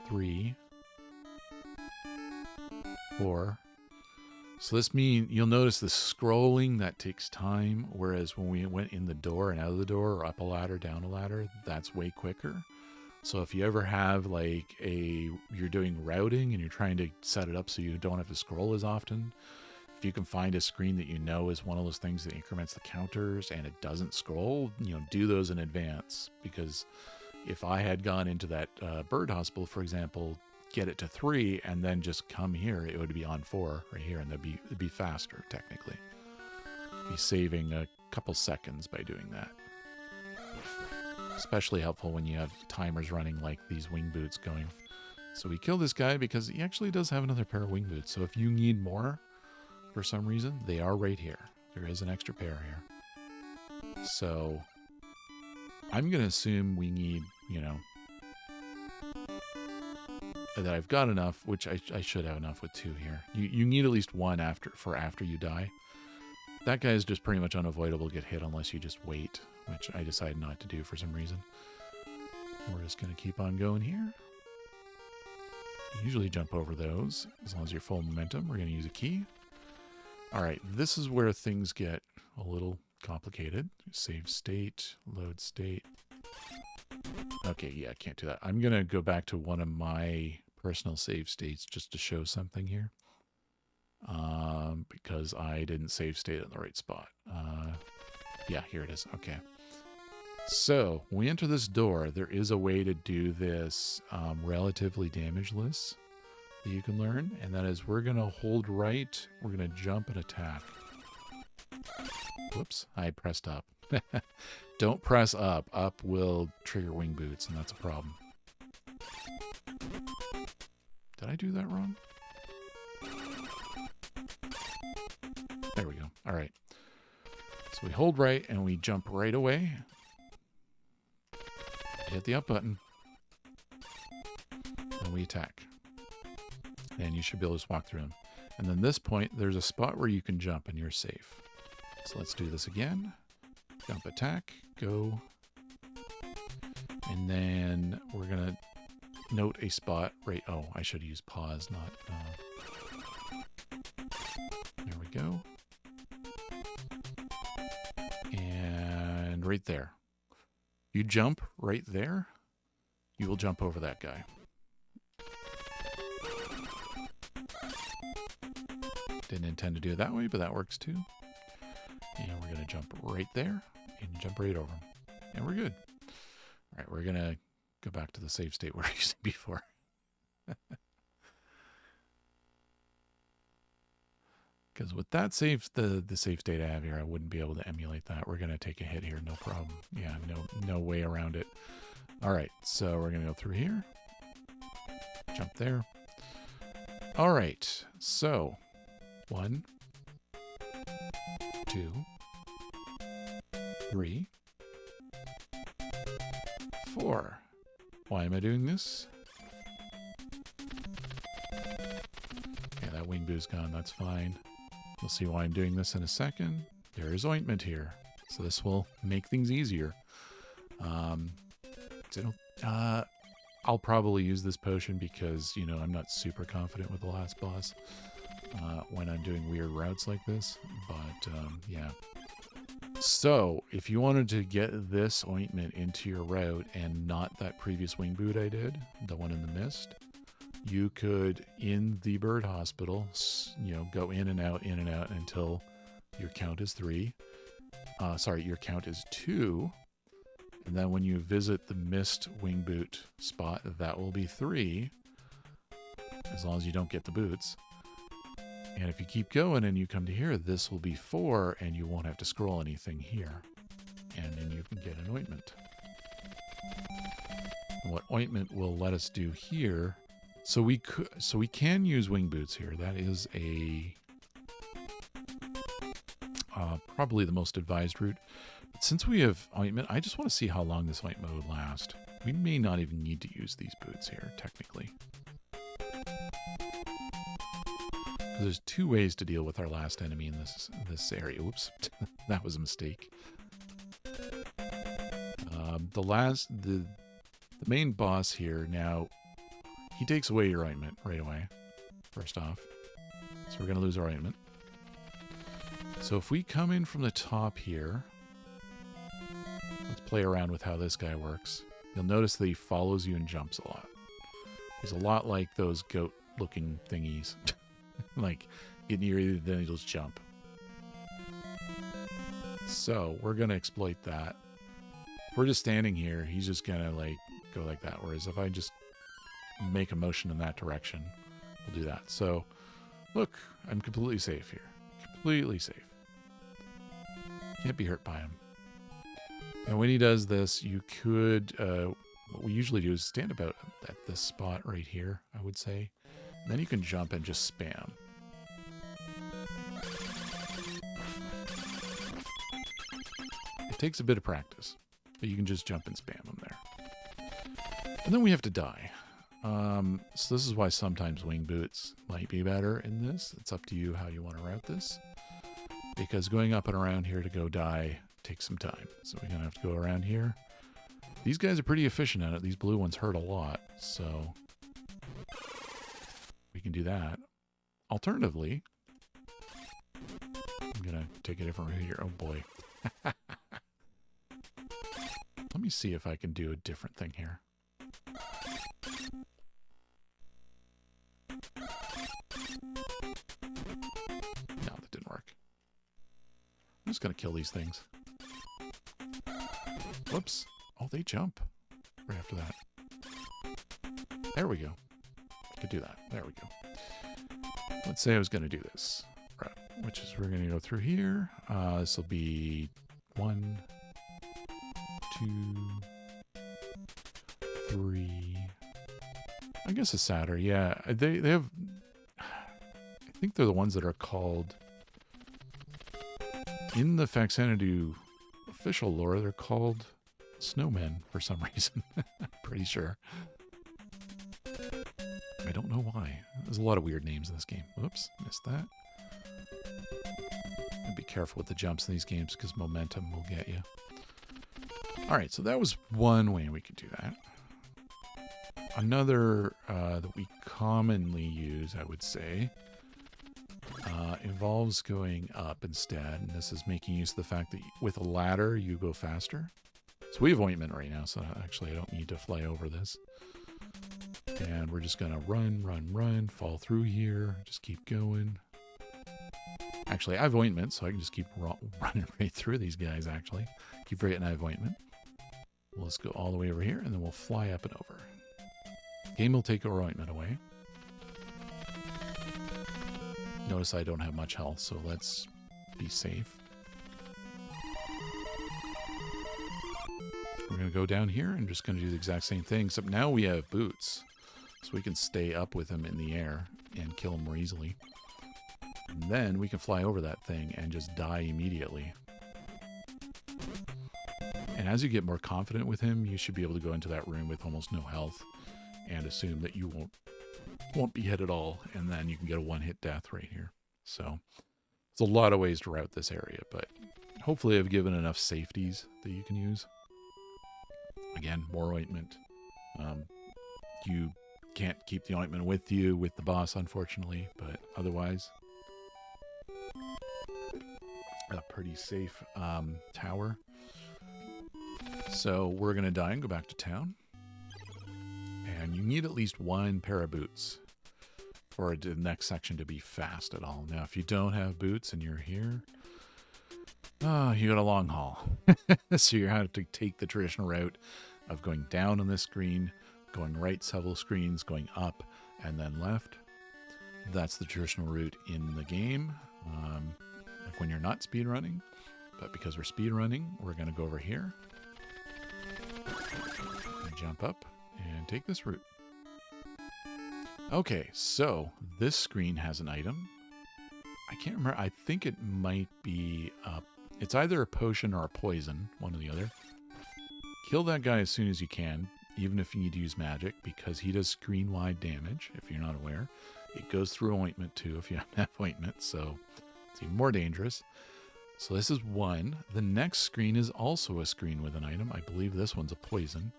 3, 4. So this means you'll notice the scrolling, that takes time. Whereas when we went in the door and out of the door or up a ladder, down a ladder, that's way quicker. So if you ever have like you're doing routing and you're trying to set it up so you don't have to scroll as often, if you can find a screen that you know is one of those things that increments the counters and it doesn't scroll, do those in advance. Because if I had gone into that bird hospital, for example, get it to 3 and then just come here, it would be on 4 right here, and it'd be faster technically. Be saving a couple seconds by doing that. Especially helpful when you have timers running like these wing boots going. So we kill this guy because he actually does have another pair of wing boots. So if you need more for some reason, they are right here. There is an extra pair here. So I'm going to assume we need, that I've got enough, which I should have enough with 2 here. You need at least 1 after you die. That guy is just pretty much unavoidable to get hit unless you just wait, which I decided not to do for some reason. We're just going to keep on going here. You usually jump over those as long as you're full momentum. We're going to use a key. All right, this is where things get a little complicated. Save state, load state. Okay, yeah, I can't do that. I'm going to go back to one of my personal save states just to show something here. Because I didn't save state in the right spot. Yeah, here it is. Okay. So, when we enter this door, there is a way to do this relatively damageless that you can learn. And that is we're going to hold right. We're going to jump and attack. Whoops, I pressed up. Don't press up. Up will trigger wing boots, and that's a problem. Did I do that wrong? There we go. All right. So we hold right, and we jump right away. Hit the up button. And we attack. And you should be able to just walk through them. And then this point, there's a spot where you can jump, and you're safe. So let's do this again. Jump, attack, go. And then we're going to note a spot right... Oh, I should use pause, not... There we go. And right there. You jump right there, you will jump over that guy. Didn't intend to do it that way, but that works too. And we're going to jump right there and jump right over him. And we're good. All right, we're going to go back to the save state we're using before. Because with that save, the save state I have here, I wouldn't be able to emulate that. We're going to take a hit here, no problem. Yeah, no way around it. All right, so we're going to go through here. Jump there. All right, so 1, 2, 3, 4. Why am I doing this? Okay, that wing boot's gone. That's fine. You'll see why I'm doing this in a second. There is ointment here. So this will make things easier. I'll probably use this potion because, you know, I'm not super confident with the last boss when I'm doing weird routes like this. But, yeah. So, if you wanted to get this ointment into your route and not that previous wing boot I did, the one in the mist, you could, in the bird hospital, you know, go in and out until your count is 3. Sorry, your count is 2. And then when you visit the mist wing boot spot, that will be 3. As long as you don't get the boots. And if you keep going and you come to here, this will be 4, and you won't have to scroll anything here. And then you can get an ointment. And what ointment will let us do here... So we can use wing boots here. That is a... probably the most advised route. But since we have ointment, I just want to see how long this ointment would last. We may not even need to use these boots here, technically. There's 2 ways to deal with our last enemy in this area. Oops, that was a mistake. The main boss here now, he takes away your ointment right away. First off, so we're gonna lose our ointment. So if we come in from the top here, let's play around with how this guy works. You'll notice that he follows you and jumps a lot. He's a lot like those goat-looking thingies. Like, get near you, then he'll just jump. So, we're going to exploit that. If we're just standing here, he's just going to, like, go like that. Whereas if I just make a motion in that direction, we'll do that. So, look, I'm completely safe here. Completely safe. Can't be hurt by him. And when he does this, you could... what we usually do is stand about at this spot right here, I would say. Then you can jump and just spam. It takes a bit of practice, but you can just jump and spam them there. And then we have to die. So this is why sometimes wing boots might be better in this. It's up to you how you want to route this. Because going up and around here to go die takes some time. So we're going to have to go around here. These guys are pretty efficient at it. These blue ones hurt a lot, so... we can do that. Alternatively, I'm going to take a different route here. Oh boy. Let me see if I can do a different thing here. No, that didn't work. I'm just going to kill these things. Whoops. Oh, they jump right after that. There we go. Could do that. There we go. Let's say I was going to do this, right, which is we're going to go through here. This will be 1, 2, 3. I guess a satyr. Yeah, they have. I think they're the ones that are called in the Faxanadu official lore. They're called snowmen for some reason. Pretty sure. I don't know why. There's a lot of weird names in this game. Whoops, missed that. And be careful with the jumps in these games because momentum will get you. Alright, so that was one way we could do that. Another that we commonly use, I would say, involves going up instead. And this is making use of the fact that with a ladder, you go faster. So we have ointment right now, so actually I don't need to fly over this. And we're just going to run, fall through here, just keep going. Actually, I have ointment, so I can just keep running right through these guys, actually. Keep forgetting I have ointment. We'll just go all the way over here, and then we'll fly up and over. Game will take our ointment away. Notice I don't have much health, so let's be safe. We're going to go down here and just going to do the exact same thing, except now we have boots. So we can stay up with him in the air and kill him more easily. And then we can fly over that thing and just die immediately. And as you get more confident with him, you should be able to go into that room with almost no health and assume that you won't be hit at all. And then you can get a one-hit death right here. So it's a lot of ways to route this area, but hopefully I've given enough safeties that you can use. Again, more ointment. You can't keep the ointment with you with the boss, unfortunately, but otherwise, a pretty safe tower. So we're going to die and go back to town. And you need at least one pair of boots for the next section to be fast at all. Now, if you don't have boots and you're here, you got a long haul. So you have to take the traditional route of going down on this screen, going right several screens, going up, and then left. That's the traditional route in the game, like when you're not speedrunning. But because we're speedrunning, we're going to go over here, and jump up, and take this route. Okay, so this screen has an item. I can't remember. I think it might be it's either a potion or a poison, one or the other. Kill that guy as soon as you can, even if you need to use magic, because he does screen-wide damage, if you're not aware. It goes through ointment, too, if you have enough ointment, so it's even more dangerous. So this is one. The next screen is also a screen with an item. I believe this one's a poison.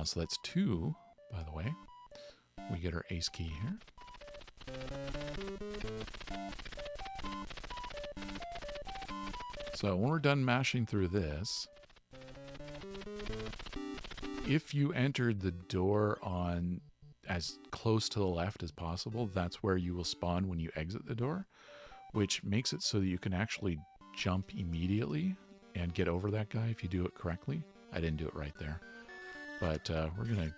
So that's two, by the way. We get our ace key here. So when we're done mashing through this, if you entered the door on as close to the left as possible, that's where you will spawn when you exit the door, which makes it so that you can actually jump immediately and get over that guy if you do it correctly. I didn't do it right there. But we're going to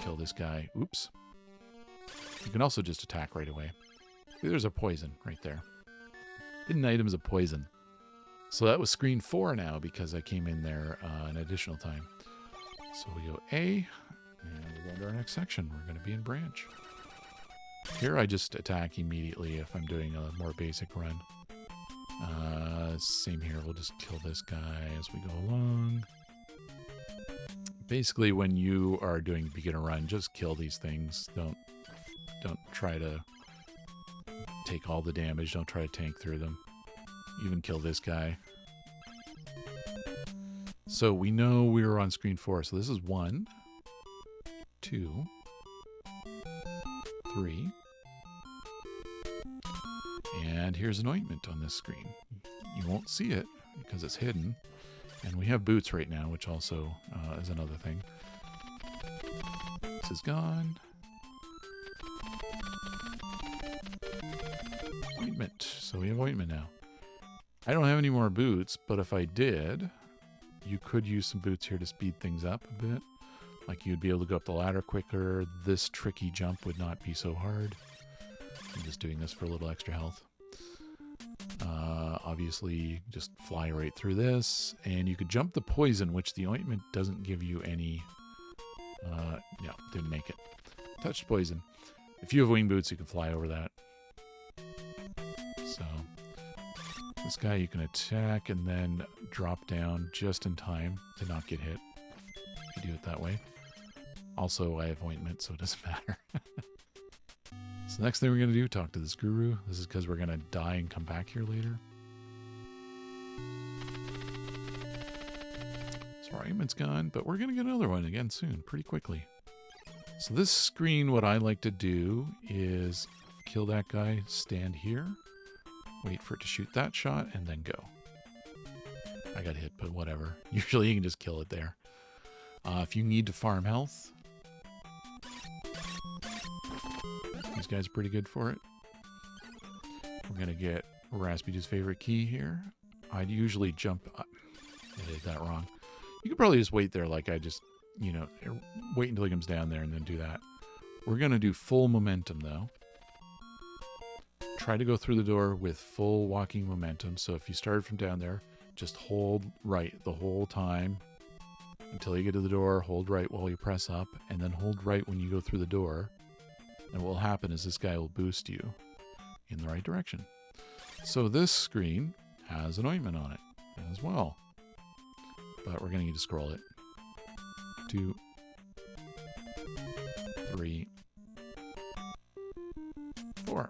kill this guy. Oops. You can also just attack right away. There's a poison right there. Hidden items of poison. So that was screen 4 now because I came in there an additional time. So we go A, and we go into our next section. We're going to be in branch. Here I just attack immediately if I'm doing a more basic run. Same here. We'll just kill this guy as we go along. Basically, when you are doing beginner run, just kill these things. Don't try to take all the damage. Don't try to tank through them. Even kill this guy. So we know we were on screen 4. So this is 1, 2, 3. And here's an ointment on this screen. You won't see it because it's hidden. And we have boots right now, which also is another thing. This is gone. Ointment. So we have ointment now. I don't have any more boots, but if I did, you could use some boots here to speed things up a bit. Like you'd be able to go up the ladder quicker. This tricky jump would not be so hard. I'm just doing this for a little extra health. Obviously, just fly right through this. And you could jump the poison, which the ointment doesn't give you any... no, didn't make it. Touched poison. If you have wing boots, you can fly over that. So, this guy you can attack and then drop down just in time to not get hit. If you do it that way. Also, I have ointment, so it doesn't matter. So the next thing we're going to do, talk to this guru. This is because we're going to die and come back here later. So our ointment's gone, but we're going to get another one again soon, pretty quickly. So this screen, what I like to do is kill that guy, stand here, wait for it to shoot that shot, and then go. I got hit, but whatever. Usually you can just kill it there. If you need to farm health, these guys are pretty good for it. We're going to get Raspidu's favorite key here. I'd usually jump up. I did that wrong. You could probably just wait there like I just, you know, wait until he comes down there and then do that. We're going to do full momentum, though. Try to go through the door with full walking momentum. So if you started from down there, just hold right the whole time until you get to the door. Hold right while you press up, and then hold right when you go through the door. And what will happen is this guy will boost you in the right direction. So this screen has an ointment on it. as well. But we're going to need to scroll it. 2, 3, 4.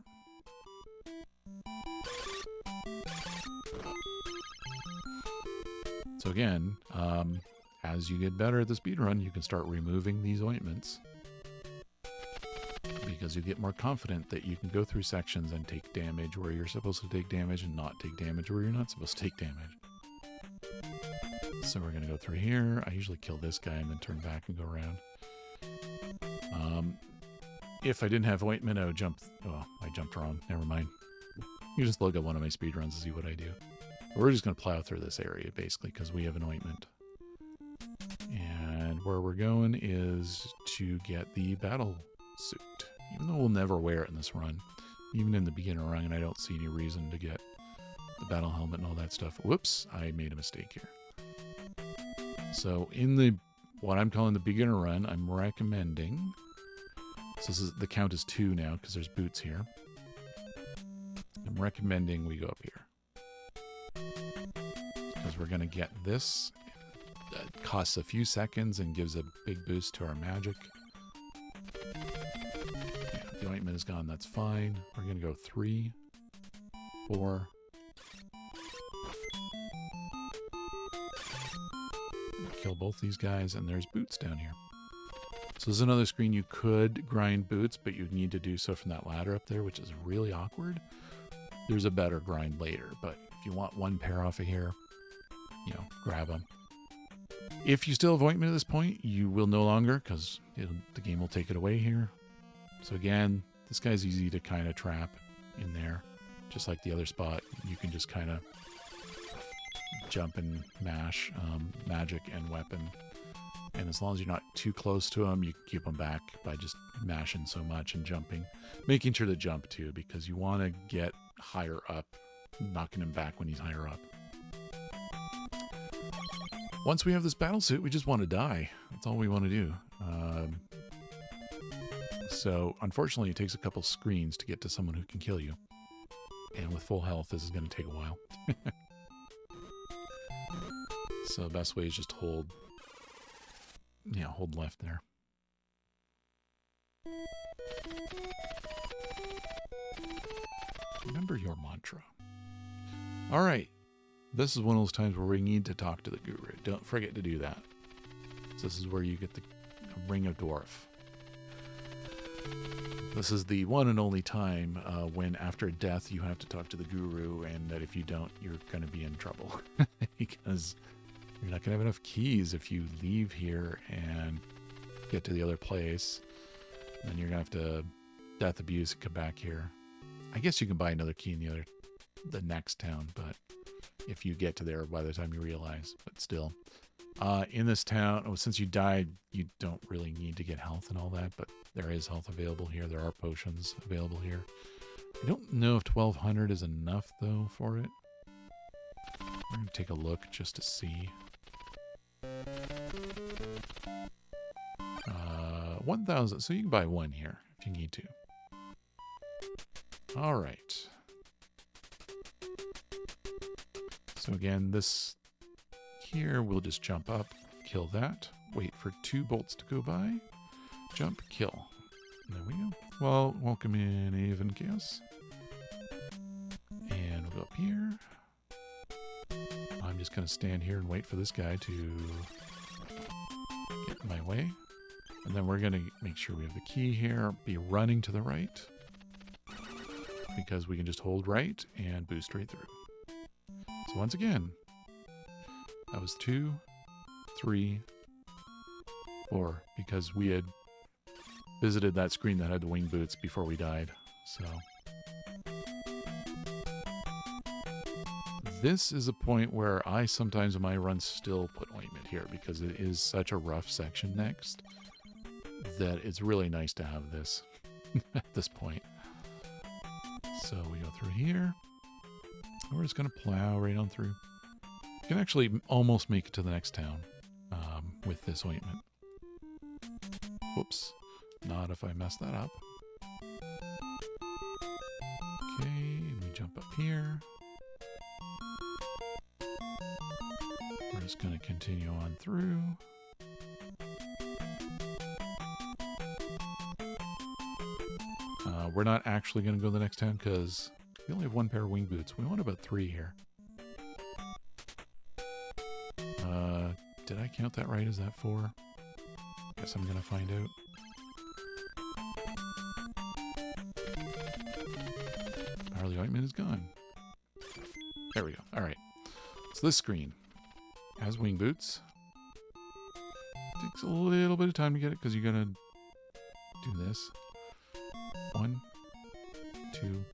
So again, as you get better at the speedrun, you can start removing these ointments. Because you get more confident that you can go through sections and take damage where you're supposed to take damage and not take damage where you're not supposed to take damage. So we're going to go through here. I usually kill this guy and then turn back and go around. If I didn't have ointment, I would jump. Oh, I jumped wrong. Never mind. You just look at one of my speedruns and see what I do. We're just going to plow through this area, basically, because we have an ointment. And where we're going is to get the battle suit. Even though we'll never wear it in this run. Even in the beginner run, and I don't see any reason to get the battle helmet and all that stuff. Whoops, I made a mistake here. So in the what I'm calling the beginner run, I'm recommending... So this is, the count is 2 now because there's boots here. I'm recommending we go up here. Because we're going to get this. It costs a few seconds and gives a big boost to our magic. Yeah, the ointment is gone, that's fine. We're going to go 3, 4... Kill both these guys, and there's boots down here. So there's another screen you could grind boots, but you'd need to do so from that ladder up there, which is really awkward. There's a better grind later, but if you want one pair off of here, you know, grab them. If you still have ointment at this point, you will no longer, because the game will take it away here. So again, this guy's easy to kind of trap in there, just like the other spot. You can just kind of jump and mash magic and weapon, and as long as you're not too close to him, you can keep him back by just mashing so much and jumping, making sure to jump too, because you want to get higher up, knocking him back when he's higher up. Once we have this battle suit, we just want to die. That's all we want to do. So unfortunately it takes a couple screens to get to someone who can kill you, and with full health this is going to take a while. So the best way is just hold, hold left there. Remember your mantra. All right. This is one of those times where we need to talk to the guru. Don't forget to do that. So this is where you get the Ring of Dwarf. This is the one and only time when after death you have to talk to the guru, and that if you don't, you're going to be in trouble. Because you're not going to have enough keys if you leave here and get to the other place. Then you're going to have to death abuse and come back here. I guess you can buy another key in the next town, but if you get to there by the time you realize. But still, in this town, since you died, you don't really need to get health and all that, but there is health available here. There are potions available here. I don't know if 1200 is enough, though, for it. I'm going to take a look just to see. 1000, so you can buy one here if you need to. All right. So again, this here, we'll just jump up, kill that, wait for 2 bolts to go by, jump, kill. There we go. Well, welcome in, Aven Chaos. And we'll go up here. I'm just going to stand here and wait for this guy to get in my way. And then we're going to make sure we have the key here, be running to the right, because we can just hold right and boost right through. So once again, that was 2, 3, 4, because we had visited that screen that had the wing boots before we died. So this is a point where I sometimes in my runs still put ointment here, because it is such a rough section next that it's really nice to have this at this point. So we go through here. We're just going to plow right on through. You can actually almost make it to the next town with this ointment. Whoops. Not if I mess that up. Okay, and we jump up here. going to continue on through. We're not actually going to go to the next town because we only have one pair of wing boots. We want about 3 here. Did I count that right? Is that 4? Guess I'm going to find out. Barley ointment is gone. There we go. All right. So this screen has wing boots. Takes a little bit of time to get it because you're going to do this. 1, 2,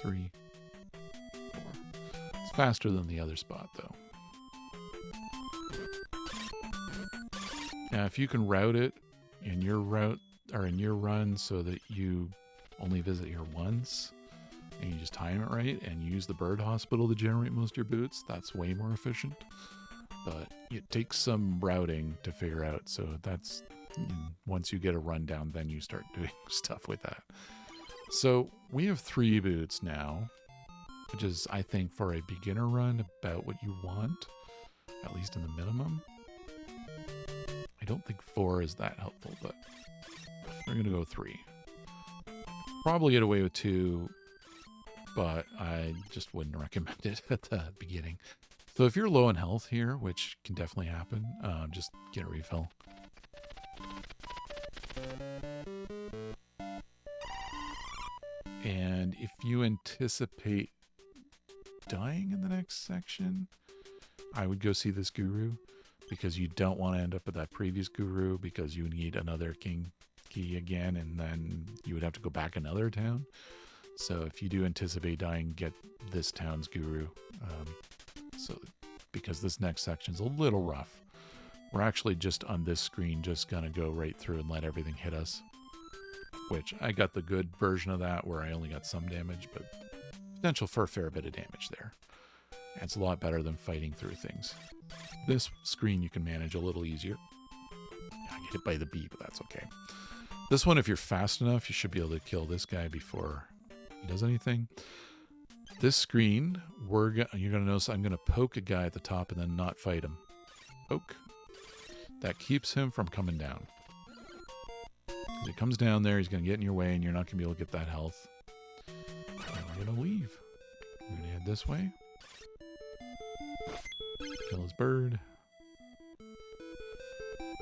3, 4. It's faster than the other spot, though. Now, if you can route it in your run so that you only visit here once, and you just time it right and use the bird hospital to generate most of your boots, that's way more efficient. But it takes some routing to figure out, so that's once you get a rundown, then you start doing stuff with that. So we have 3 boots now, which is, I think, for a beginner run, about what you want, at least in the minimum. I don't think 4 is that helpful, but we're going to go 3. Probably get away with 2, but I just wouldn't recommend it at the beginning. So if you're low in health here, which can definitely happen, just get a refill. And if you anticipate dying in the next section, I would go see this guru, because you don't want to end up with that previous guru, because you need another king key again, and then you would have to go back another town. So if you do anticipate dying, get this town's guru. Because this next section is a little rough. We're actually just on this screen just going to go right through and let everything hit us. Which I got the good version of that where I only got some damage, but potential for a fair bit of damage there. And it's a lot better than fighting through things. This screen you can manage a little easier. I get hit by the bee, but that's okay. This one, if you're fast enough, you should be able to kill this guy before he does anything. This screen, you're going to notice I'm going to poke a guy at the top and then not fight him. Poke. That keeps him from coming down. If he comes down there, he's going to get in your way and you're not going to be able to get that health. And we're going to leave. We're going to head this way. Kill his bird.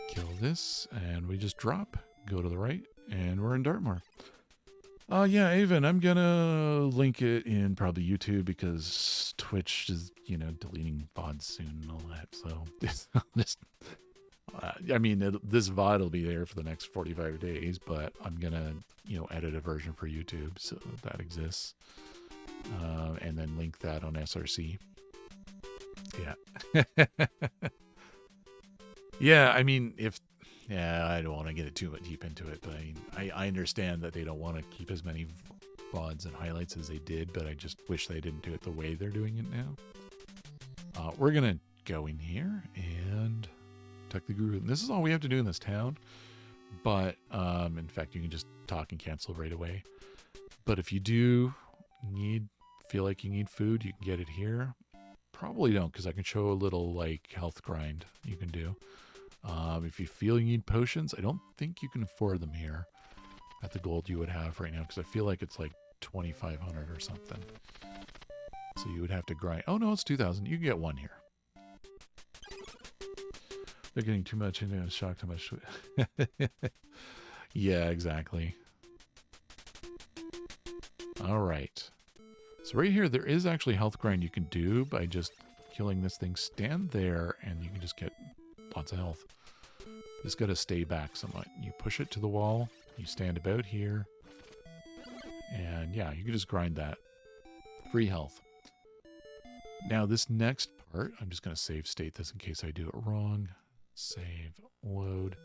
Kill this. And we just drop. Go to the right. And we're in Dartmoor. Yeah, Avon, I'm going to link it in probably YouTube because Twitch is, deleting VODs soon and all that. So, this VOD will be there for the next 45 days, but I'm going to, edit a version for YouTube. So that exists. And then link that on SRC. Yeah. Yeah, I don't want to get too deep into it, but I understand that they don't want to keep as many VODs and highlights as they did, but I just wish they didn't do it the way they're doing it now. We're going to go in here and talk the guru. And this is all we have to do in this town, but in fact, you can just talk and cancel right away. But if you do feel like you need food, you can get it here. Probably don't, because I can show a little health grind you can do. If you feel you need potions, I don't think you can afford them here at the gold you would have right now, because I feel like it's like 2,500 or something. So you would have to grind. Oh no, it's 2,000. You can get 1 here. They're getting too much into it. Shocked how much. Yeah, exactly. All right. So right here, there is actually health grind you can do by just killing this thing. Stand there, and you can just get lots of health. Just got to stay back somewhat. You push it to the wall. You stand about here. And yeah, you can just grind that. Free health. Now this next part, I'm just going to save state this in case I do it wrong. Save, load.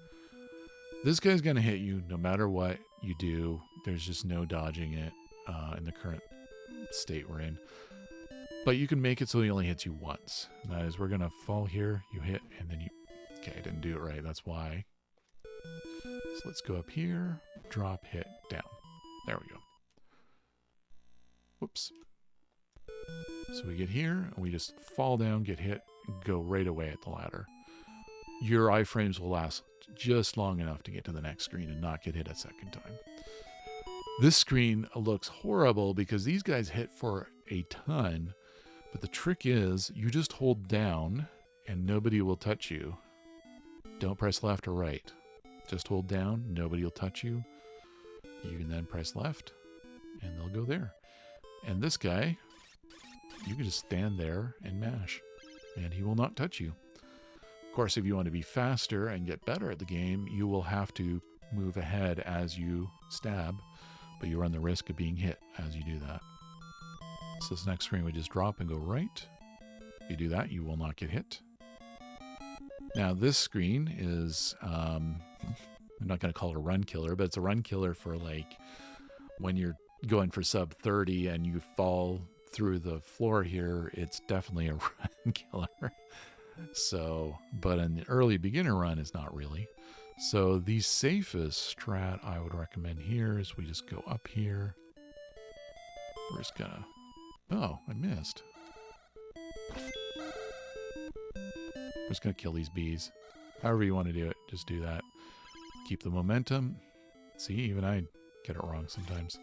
This guy's going to hit you no matter what you do. There's just no dodging it in the current state we're in. But you can make it so he only hits you once. And that is, we're going to fall here, you hit, and then you... Okay, I didn't do it right, that's why. So let's go up here, drop, hit, down. There we go. Whoops. So we get here, and we just fall down, get hit, go right away at the ladder. Your iframes will last just long enough to get to the next screen and not get hit a second time. This screen looks horrible because these guys hit for a ton, but the trick is you just hold down and nobody will touch you. Don't press left or right. Just hold down, nobody will touch you. You can then press left and they'll go there. And this guy, you can just stand there and mash and he will not touch you. Of course, if you want to be faster and get better at the game, you will have to move ahead as you stab, but you run the risk of being hit as you do that. So this next screen we just drop and go right. If you do that, you will not get hit. Now this screen is, I'm not going to call it a run killer, but it's a run killer for like when you're going for sub 30 and you fall through the floor here, it's definitely a run killer. So, but in the early beginner run is not really. So the safest strat I would recommend here is we just go up here. We're just gonna, oh, I missed. We're just gonna kill these bees. However you want to do it, just do that. Keep the momentum. See, even I get it wrong sometimes.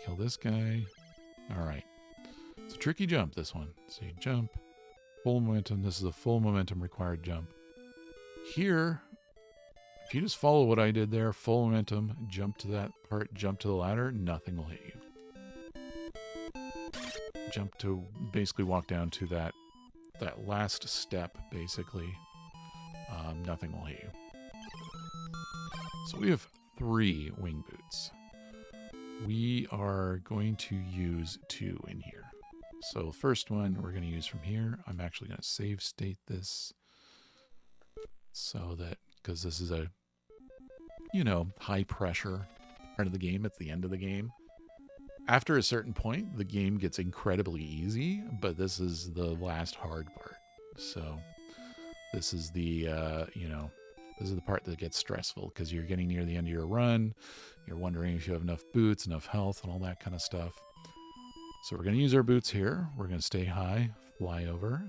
Kill this guy. All right. It's a tricky jump, this one. So you jump. Full momentum. This is a full momentum required jump. Here, if you just follow what I did there, full momentum, jump to that part, jump to the ladder, nothing will hit you. Jump to basically walk down to that last step, basically. Nothing will hit you. So we have 3 wing boots. We are going to use 2 in here. So first one we're going to use from here. I'm actually going to save state this so that, because this is a, you know, high pressure part of the game. It's the end of the game. After a certain point, the game gets incredibly easy, but this is the last hard part. So this is the, you know, this is the part that gets stressful because you're getting near the end of your run. You're wondering if you have enough boots, enough health, and all that kind of stuff. So we're going to use our boots here. We're going to stay high, fly over.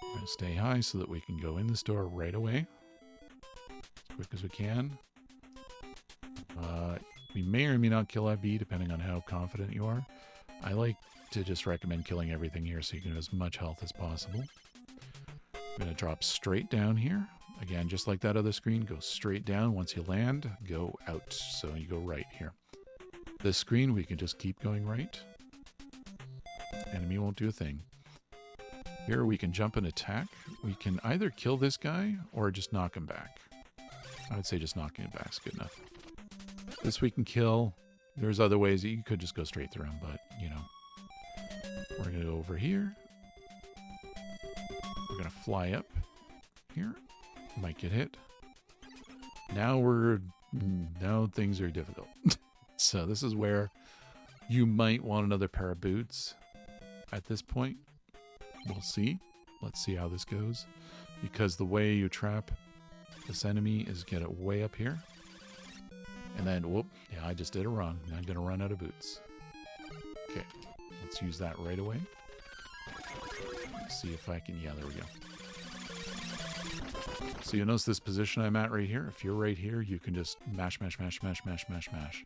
We're going to stay high so that we can go in this door right away. As quick as we can. We may or may not kill that bee depending on how confident you are. I like to just recommend killing everything here so you can have as much health as possible. I'm going to drop straight down here. Again, just like that other screen, go straight down. Once you land, go out. So you go right here. This screen, we can just keep going right. Enemy won't do a thing. Here we can jump and attack. We can either kill this guy or just knock him back. I would say just knocking him back is good enough. This we can kill. There's other ways that you could just go straight through him, but, you know. We're going to go over here. We're going to fly up here. Might get hit. Now things are difficult. So this is where you might want another pair of boots at this point. We'll see. Let's see how this goes. Because the way you trap this enemy is get it way up here. And then, whoop, yeah, I just did it wrong. Now I'm going to run out of boots. Okay, let's use that right away. Let's see if I can, yeah, there we go. So you'll notice this position I'm at right here. If you're right here, you can just mash, mash, mash, mash, mash, mash, mash.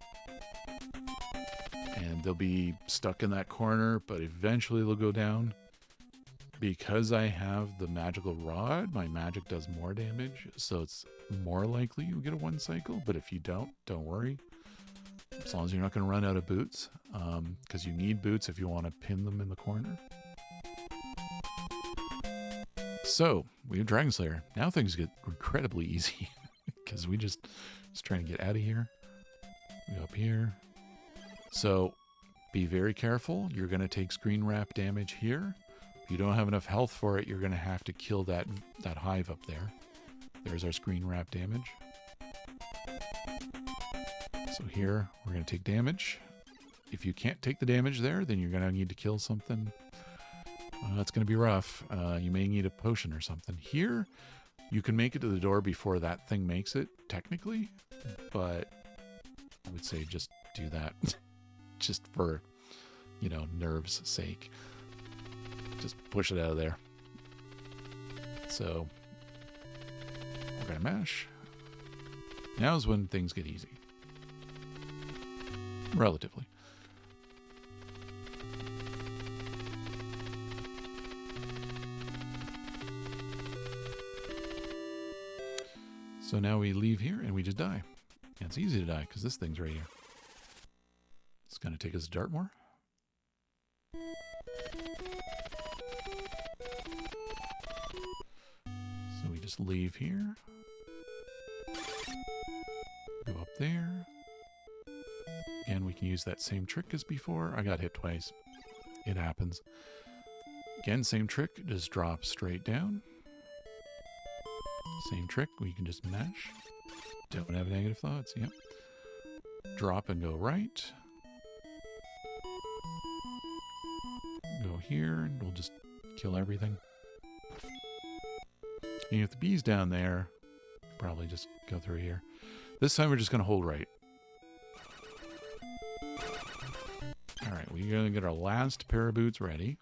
And they'll be stuck in that corner, but eventually they'll go down. Because I have the magical rod, my magic does more damage, so it's more likely you'll get a 1 cycle, but if you don't worry. As long as you're not going to run out of boots, because you need boots if you want to pin them in the corner. So, we have Dragon Slayer. Now things get incredibly easy, because we just trying to get out of here. We go up here. So, be very careful. You're going to take screen wrap damage here. If you don't have enough health for it, you're going to have to kill that hive up there. There's our screen wrap damage. So here, we're going to take damage. If you can't take the damage there, then you're going to need to kill something. That's going to be rough. You may need a potion or something. Here, you can make it to the door before that thing makes it, technically. But I would say just do that. just for, nerves' sake. Just push it out of there. So we're going to mash. Now's when things get easy. Relatively. So now we leave here and we just die. And it's easy to die because this thing's right here. It's going to take us to Dartmoor. So we just leave here. Go up there. Again, we can use that same trick as before. I got hit twice. It happens. Again, same trick. Just drop straight down. Same trick. We can just mash. Don't have negative thoughts. Yep. Drop and go right. Go here, and we'll just kill everything. And if the bee's down there, probably just go through here. This time we're just going to hold right. Alright, we're going to get our last pair of boots ready.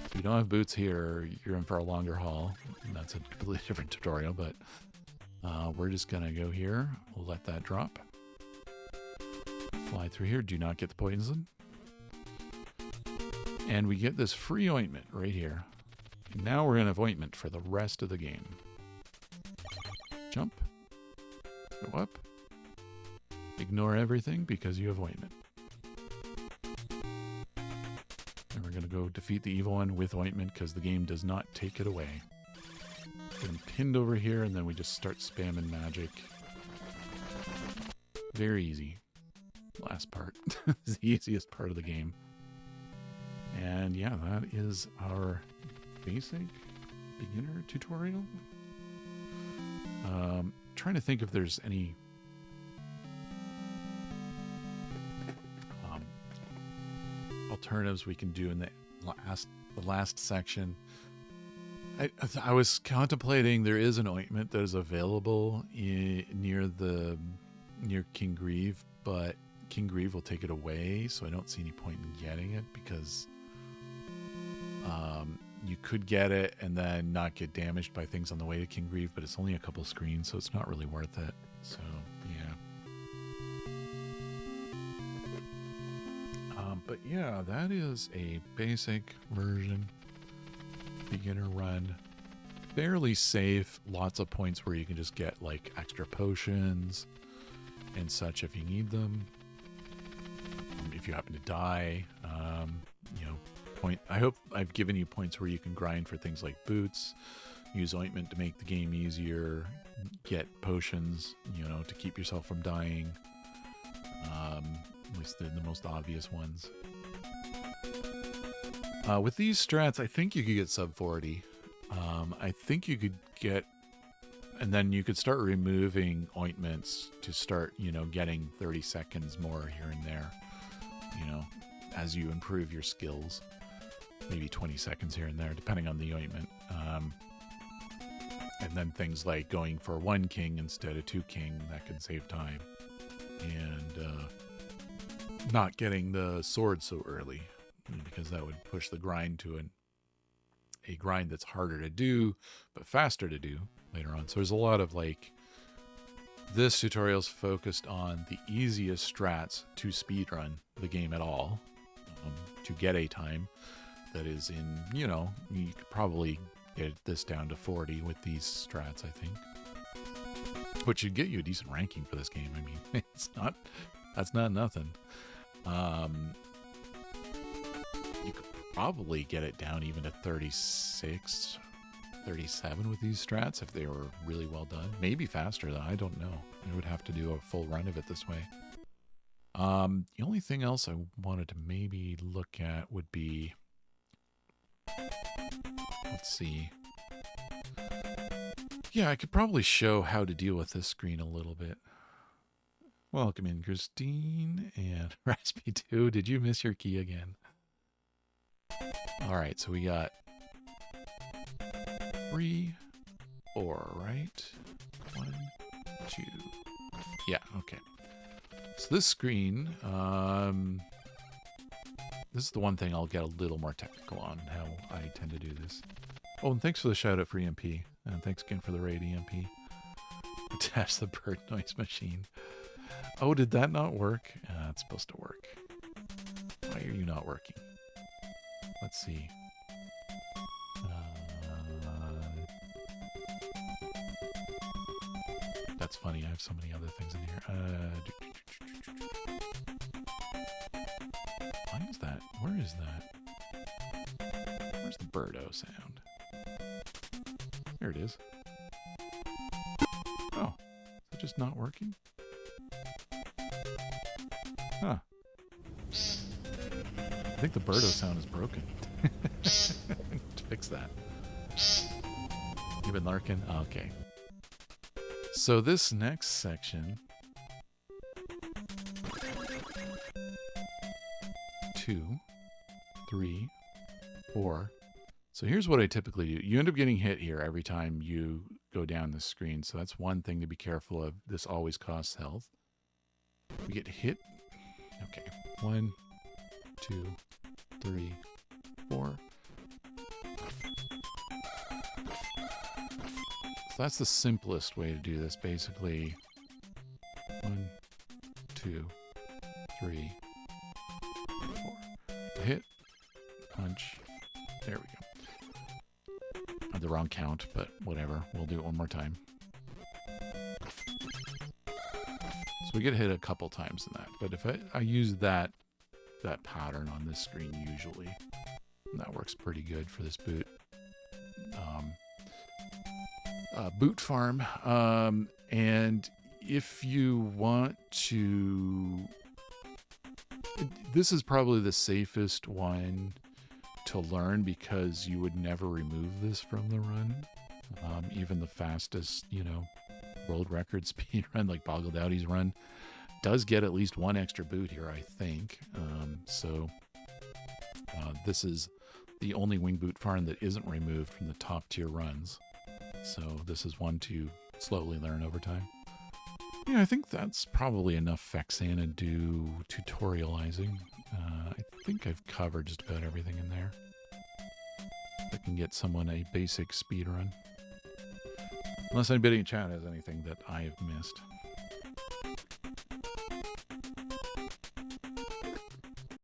If you don't have boots here, you're in for a longer haul. And that's a completely different tutorial, but we're just going to go here. We'll let that drop. Fly through here. Do not get the poison. And we get this free ointment right here. And now we're going to have ointment for the rest of the game. Jump. Go up. Ignore everything because you have ointment. And we're going to go defeat the evil one with ointment because the game does not take it away. Get him pinned over here and then we just start spamming magic. Very easy. Last part. It's the easiest part of the game. And yeah, that is our basic beginner tutorial. Trying to think if there's any alternatives we can do in the last section. I was contemplating there is an ointment that is available near King Grieve, but King Grieve will take it away, so I don't see any point in getting it because you could get it and then not get damaged by things on the way to King Grieve, but it's only a couple screens, so it's not really worth it. So, yeah. But yeah, that is a basic version. Beginner run. Fairly safe. Lots of points where you can just get like extra potions and such if you need them. If you happen to die, I hope I've given you points where you can grind for things like boots, use ointment to make the game easier, get potions, to keep yourself from dying. At least the most obvious ones. With these strats, I think you could get sub 40. I think you could get, and then you could start removing ointments to start, getting 30 seconds more here and there, as you improve your skills. Maybe 20 seconds here and there, depending on the ointment. And then things like going for 1 king instead of 2 king, that can save time. And not getting the sword so early, because that would push the grind to a grind that's harder to do, but faster to do later on. So there's a lot of this tutorial's focused on the easiest strats to speedrun the game at all, to get a time that is in, you could probably get this down to 40 with these strats, I think. Which should get you a decent ranking for this game. I mean, that's not nothing. You could probably get it down even to 36, 37 with these strats if they were really well done. Maybe faster, though. I don't know. I would have to do a full run of it this way. The only thing else I wanted to maybe look at would be... Let's see. Yeah, I could probably show how to deal with this screen a little bit. Welcome in, Christine and Raspy2. Did you miss your key again? All right, so we got 3, 4, right? 1, 2. Yeah, okay. So this screen, this is the one thing I'll get a little more technical on how I tend to do this. Oh, and thanks for the shout out for EMP. And thanks again for the raid, EMP. Attach the bird noise machine. Oh, did that not work? It's supposed to work. Why are you not working? Let's see. That's funny. I have so many other things in here. Why is that? Where is that? Where's the birdo sound? There it is. Oh, is it just not working? Huh. I think the birdo sound is broken. Fix that. You've been lurking? Okay. So this next section, 2, 3, 4. So here's what I typically do. You end up getting hit here every time you go down the screen. So that's one thing to be careful of. This always costs health. We get hit. Okay. 1, 2, 3, 4. So that's the simplest way to do this, basically. 1, 2, 3, 4. Hit, punch. There we go. I had the wrong count, but whatever. We'll do it one more time. So we get hit a couple times in that. But if I use that pattern on this screen usually, and that works pretty good for this boot. Boot farm. And if you want to... This is probably the safest one to learn because you would never remove this from the run. Even the fastest, world record speed run like Boggle Dowdy's run does get at least one extra boot here, I think. This is the only wing boot farm that isn't removed from the top tier runs. So this is one to slowly learn over time. Yeah, I think that's probably enough Faxanadu tutorializing. I think I've covered just about everything in there. I can get someone a basic speed run. Unless anybody in chat has anything that I've missed.